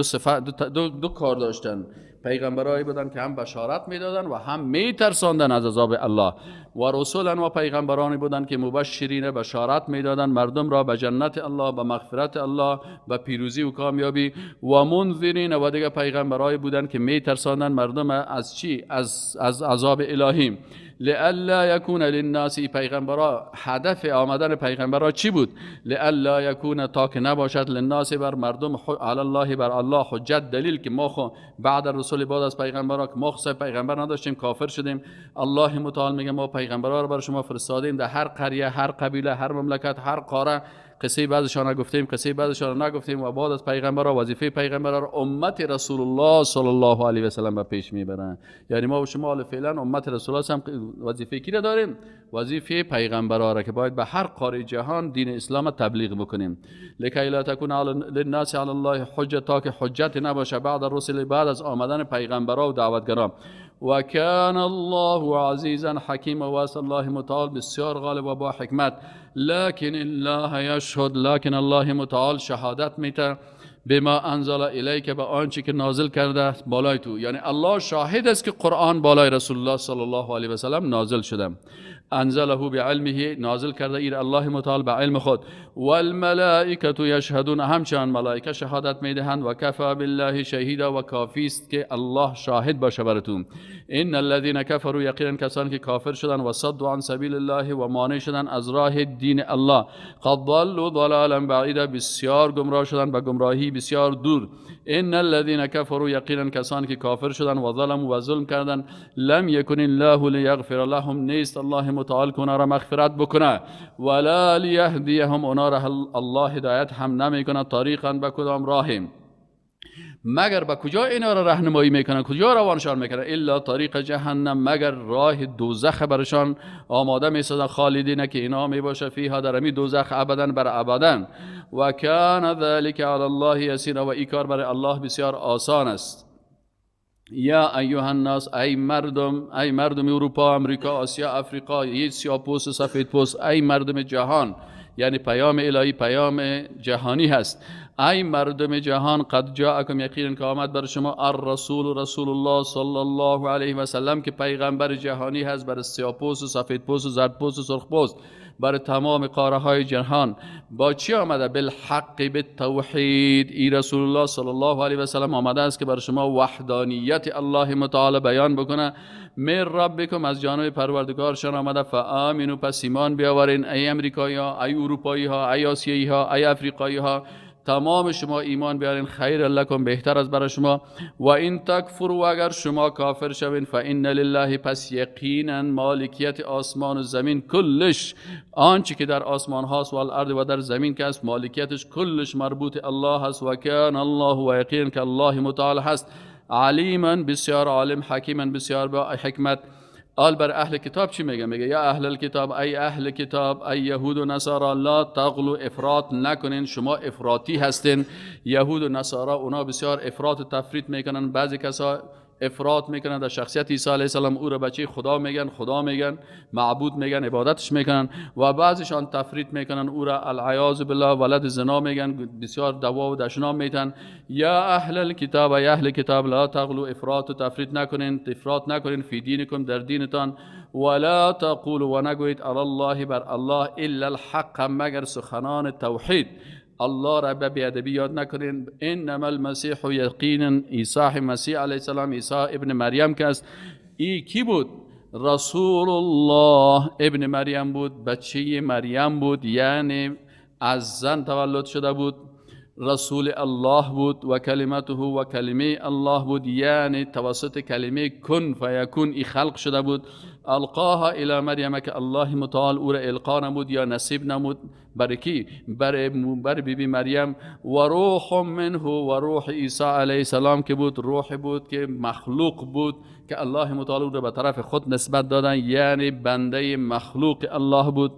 دو کار داشتن. پیغمبرایی بودن که هم بشارت میدادن و هم میترساندن از عذاب الله. و رسولا و پیغمبرانی بودن که مبشرین بشارت میدادن مردم را به جنت الله به مغفرت الله به پیروزی و کامیابی. و منذرین و دیگه پیغمبرایی بودن که میترساندن مردم از چی؟ از عذاب الهی. لئلا یکون للناس، پیغمبرا هدف آمدن پیغمبرا چی بود؟ لئلا یکون، تا که نباشد للناس بر مردم، علی الله بر الله حجت، دلیل که ما خو بعد رسول بعد از پیغمبرا که ما خو پیغمبر نداشتیم کافر شدیم. الله متعال میگه ما پیغمبرا رو بر شما فرستادیم در هر قریه، هر قبیله، هر مملکت، هر قاره. قصه بعضشان گفتیم، قصه بعضشان نگفتیم. و بعد از پیغمبرا وظیفه پیغمبرا رو امت رسول الله صلی الله علیه و سلم به پیش میبرن. یعنی ما و شما فعلا امت رسول الله هم وظیفه کی را داریم؟ وظیفه پیغمبرا را که باید به هر قاره جهان دین اسلام تبلیغ بکنیم. لکی لا تکون للناس علی الله حجه، تا که حجت نباشه بعد الرسل، بعد از آمدن پیغمبرا و دعوتگران. و کان الله عزیزا حکیما، و الله متعال بسیار غالب و با حکمت. لکن الله یشهد، لکن الله متعال شهادت میده بما انزل الیک، به آنچه که نازل کرده بالای تو. یعنی الله شاهد است که قرآن بالای رسول الله صلی الله علیه و سلم نازل شده. انزله بعلمه، نازل کرده ایر الله متعال به علم خود. والملائکه یشهدون، همچنان ملائکه شهادت میدهند. و کفى بالله شهیدا، و کافی است که الله شاهد باشه براتون. ان الذين كفروا، یقینا کسانی که کافر شدن و صدوا عن سبیل الله، و مانع شدن از راه دین الله، قد ضلوا ضلالا بعیدا، بسیار گمراه شدن به گمراهی بسیار دور. ان الذين كفروا، یقینا کسانی که کافر شدن و ظلموا و ظلم کردن، لم یکن الله لیغفر لهم، نیست الله متعال که اونا را مغفرت بکنه، ولا لیهدیهم، اونا را الله هدایت هم نمیکنه، طریقا به کدام راهیم، مگر به کجا اینا را راهنمایی میکنه، کجا روانشان میکنه؟ الا طریق جهنم، مگر راه دوزخ برشان آماده میسازن، خالدین که اینا میباشه فیها، در امی دوزخ ابدا بر ابدا. و کان ذلک علی الله یسیرا، و این کار برای الله بسیار آسان است. یا ایها الناس، ای مردم اروپا، امریکا، آسیا، افریقا، سیاه پوست، سفید پوست، ای مردم جهان، یعنی پیام الهی پیام جهانی هست. ای مردم جهان، قد جاءکم، یقینا که آمد بر شما، الرسول، رسول الله صلی الله علیه و سلم، که پیغمبر جهانی هست بر سیاه پوست، سفید پوست، زرد پوست، سرخ پوست، بر تمام قاره های جهان. با چی آمده؟ بالحق، بالتوحید. ای رسول الله صلی الله علیه و سلم آمده است که بر شما وحدانیت الله متعال بیان بکنه. من ربکم، از جانب پروردگارشان آمده. فآمنوا، پس ایمان بیاورین، ای امریکایی ها، ای اروپایی ها، ای آسیایی ها، ای افریقایی ها، تمام شما ایمان بیارین، خیر لکم، بهتر از برای شما. و این تکفروا، اگر شما کافر شوین، فإن لله، پس یقینا مالکیت آسمان و زمین کلش، آنچه که در آسمان هاست و الارض و در زمین که است، مالکیتش کلش مربوط الله هست. و کان الله، و یقینا که الله متعال هست، علیما، بسیار عالم، حکیما، بسیار با حکمت. آل بر اهل کتاب چی میگه؟ میگه یا اهل الکتاب، ای اهل کتاب، ای یهود و نصارا، لا تغلو، افراط نکنین، شما افراطی هستین. یهود و نصارا اونا بسیار افراط و تفریط میکنن. بعضی کسا افراط میکنن در شخصیت عیسی علیه السلام، او را بچه خدا میگن، معبود میگن، عبادتش میکنن. و بعضیشان تفریط میکنن، او را العیاذ بالله ولد زنا میگن، بسیار دوا و دشنام میتن. یا اهل الکتاب، یا اهل کتاب، لا تغلو، افراط و تفریط نکنین، فی دینکم، در دینتان. ولا تقولوا، و نگویید، علی الله، بر الله، الا الحق، مگر سخنان توحید. الله را به بیادبی یاد نکنین. انما المسیح، یقینا عیسی مسیح علیه السلام، عیسی ابن مریم که است، ای کی بود؟ رسول الله، ابن مریم بود، بچه مریم بود، یعنی از زن تولد شده بود. رسول الله بود. و کلمته، و کلمه الله بود، یعنی توسط کلمه کن فیکون ای خلق شده بود. القاها الی مریم، که الله متعال او را القا نمود یا نصیب نمود. برای کی؟ بر بی مریم. و روح منه، و روح عیسی علیه السلام که بود، روح بود که مخلوق بود، که الله متعال او را به طرف خود نسبت دادن، یعنی بنده مخلوق الله بود.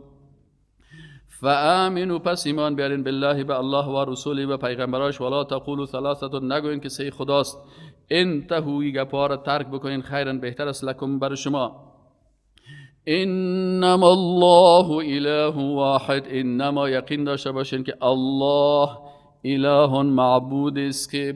فآمنوا، پس ایمان بیارین، بالله، به الله، و رسوله، و پیغمبراش. ولا تقولوا ثلاثه، نگوین که سه خداست. انتهوا، گپا را ترک بکنین، خیرا، بهتر است، لکم، بر شما. انما الله اله واحد، انما، یقین داشته باشین که الله اله، معبود است که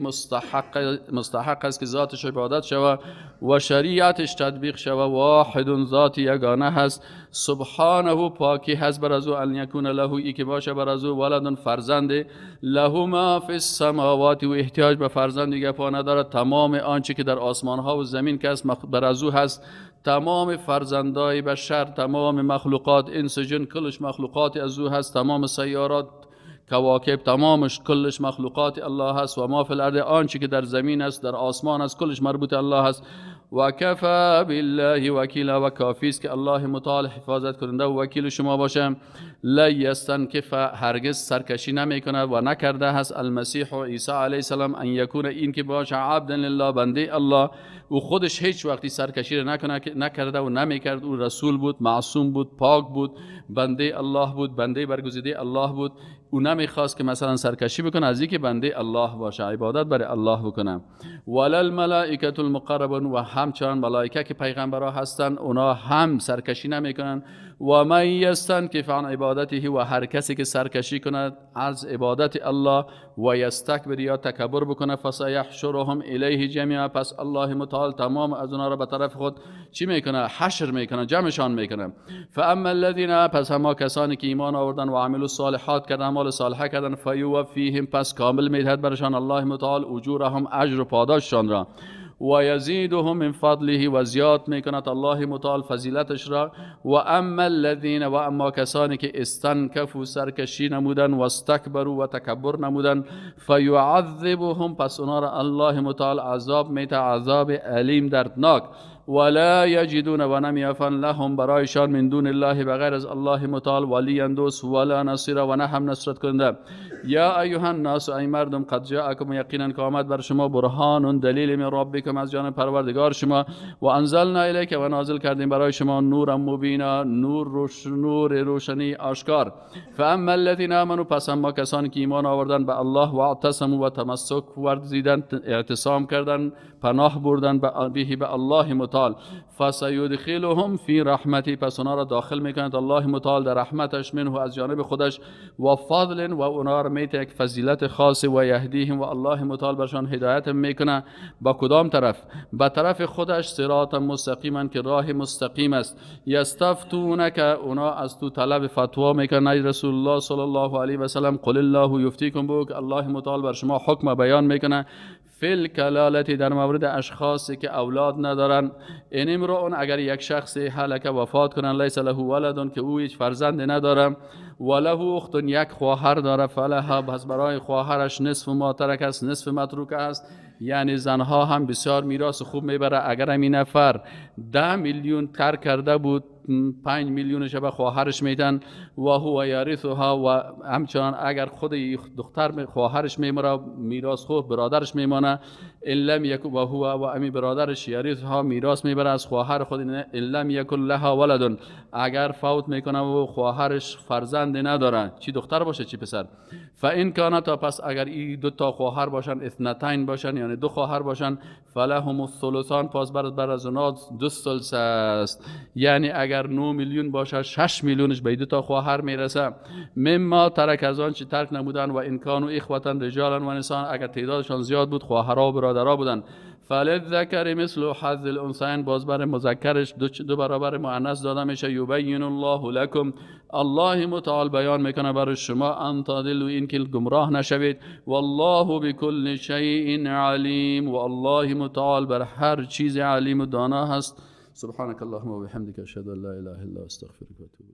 مستحق است که ذاتش عبادت شود و شریعتش تطبیق شود. واحد، ذات یگانه هست. سبحانه، پاکی هست بر از او، ان یکون له، ای که باشه بر از او، ولد، فرزند. له ما فی السماوات، و احتیاج به فرزند گپا نداره. تمام آنچه که در آسمان ها و زمین که است بر از او هست. تمام فرزندای بشر، تمام مخلوقات، انس جن کلش مخلوقات از او هست، تمام سیارات، کواکب تمامش کلش مخلوقات الله هست، و ما فی الارض آنچه که در زمین است در آسمان است کلش مربوط الله هست. و کفا بالله وکیلا، و کافی است که الله متعال حفاظت کننده و وکیل شما باشه. لا یستنکف، هرگز سرکشی نمیکنه و نکرده هست المسیح عیسی علیه السلام ان یکون، این که باشه عبدا لله، بنده الله. و خودش هیچ وقتی سرکشی را نکرده و نمیکرد. او رسول بود، معصوم بود، پاک بود، بنده الله بود، بنده برگزیده الله بود. او نمیخواست که مثلا سرکشی بکنه از اینکه بنده الله باشه، عبادت برای الله بکنه. ولا الملائکه المقربون، و همچنان ملائکه که پیغمبرها هستند اونا هم سرکشی نمیکنن. و من یستنکف عن عبادته، و هر کسی که سرکشی کند از عبادت الله و یستکبر یا تکبر بکنه، فسیحشرهم الیه جمیعا، پس الله متعال تمام از اونا را به طرف خود چی میکنه؟ حشر میکنه، جمعشان میکنه. فاما الذین، پس اما کسانی که ایمان آوردن و عملوا الصالحات کردن، اعمال صالحه کردن، فیوفیهم، پس کامل میدهد برشان الله متعال اجورهم، اجر و پاداششان را، و یزیدهم من فضله، و زیاد میکند الله متعال فضیلتش را. و اما الذین، و اما کسانی که استنکفوا، سرکشی نمودن، و استکبروا، و تکبر نمودن، فیعذبهم، پس اونا را الله متعال عذاب میده، عذاب علیم دردناک. ولا یجدون، و نمیافن لهم برایشان من دون الله، بغیر از الله متعال، ولیا دوست، ولا نصیرا، و نه هم نصرت کننده. یا ایها الناس، ای مردم، قد جاءکم، یقینا که آمد بر شما، برهان، دلیل من ربکم، از جانب پروردگار شما، و انزلنا الیک، و نازل کردیم برای شما، نورا مبینا، نور روشنی آشکار. فاما الذین آمنوا، پس اما کسانی که ایمان آوردن به الله و اعتصموا، و تمسک ورزیدن، اعتصام کردن، پناه بردن به الله متعال، فسیدخلهم فی رحمتی، پس اونا را داخل میکند الله متعال در رحمتش، منه، از جانب خودش، و فضل، و اونا را میته یک فضیلت خاص، و یهدیهم، و الله متعال برشان هدایت میکنه. با کدام طرف؟ به طرف خودش، صراطا مستقیما، که راه مستقیم است. یستفتونک، اونا از تو طلب فتوا میکنن، ای رسول الله صلی الله علیه و سلم، قل الله یفتیکم بک، الله متعال بر شما حکم بیان میکنه، فی الکلالتی، در مورد اشخاصی که اولاد ندارن. این امرؤ، اگر یک شخصی هلک، وفات کنن، لیس له ولد، که او هیچ فرزند نداره، وله اخت، یک خواهر داره، فلها، بس برای خواهرش نصف ما ترک است، نصف متروک است. یعنی زنها هم بسیار میراث خوب میبره. اگر این نفر 10 میلیون ترک کرده بود، 5 میلیونش به خواهرش میدن، و هو یارثها، و همچنان اگر خود دختر خواهرش میمره، میراث خور برادرش میمانه. ان لم یکن، و هو، و امی برادرش، یارثها، میراث میبره از خواهر خود. ان لم یکن لها ولد، اگر فوت میکنه و خواهرش فرزند نداره، چی دختر باشه چی پسر. فان کانت، پس اگر این دو تا خواهر باشن، اثنتین باشن، یعنی دو خواهر باشن، فلهم الثلثان، پس بر از اونها 2 ثلث است. یعنی اگر 9 میلیون باشه، 6 میلیونش به دو تا خواهر میرسه. مما ترک، از آن چی ترک نمودن، و ان کانوا اخوة رجالا و نساء، اگر تعدادشان زیاد بود، خواهرها و برادرها بودن. فللذکر مثل حظ الانثیین، باز بر مذکرش دو برابر مؤنث داده میشه. یبین الله لکم، الله متعال بیان میکنه برای شما، ان تضلوا، این که گمراه نشوید. والله بكل شیء علیم، و الله متعال بر هر چیز علیم و دانا هست. سبحانك اللهم وبحمدك، اشهد ان لا اله الا انت، استغفرك واتوب اليك.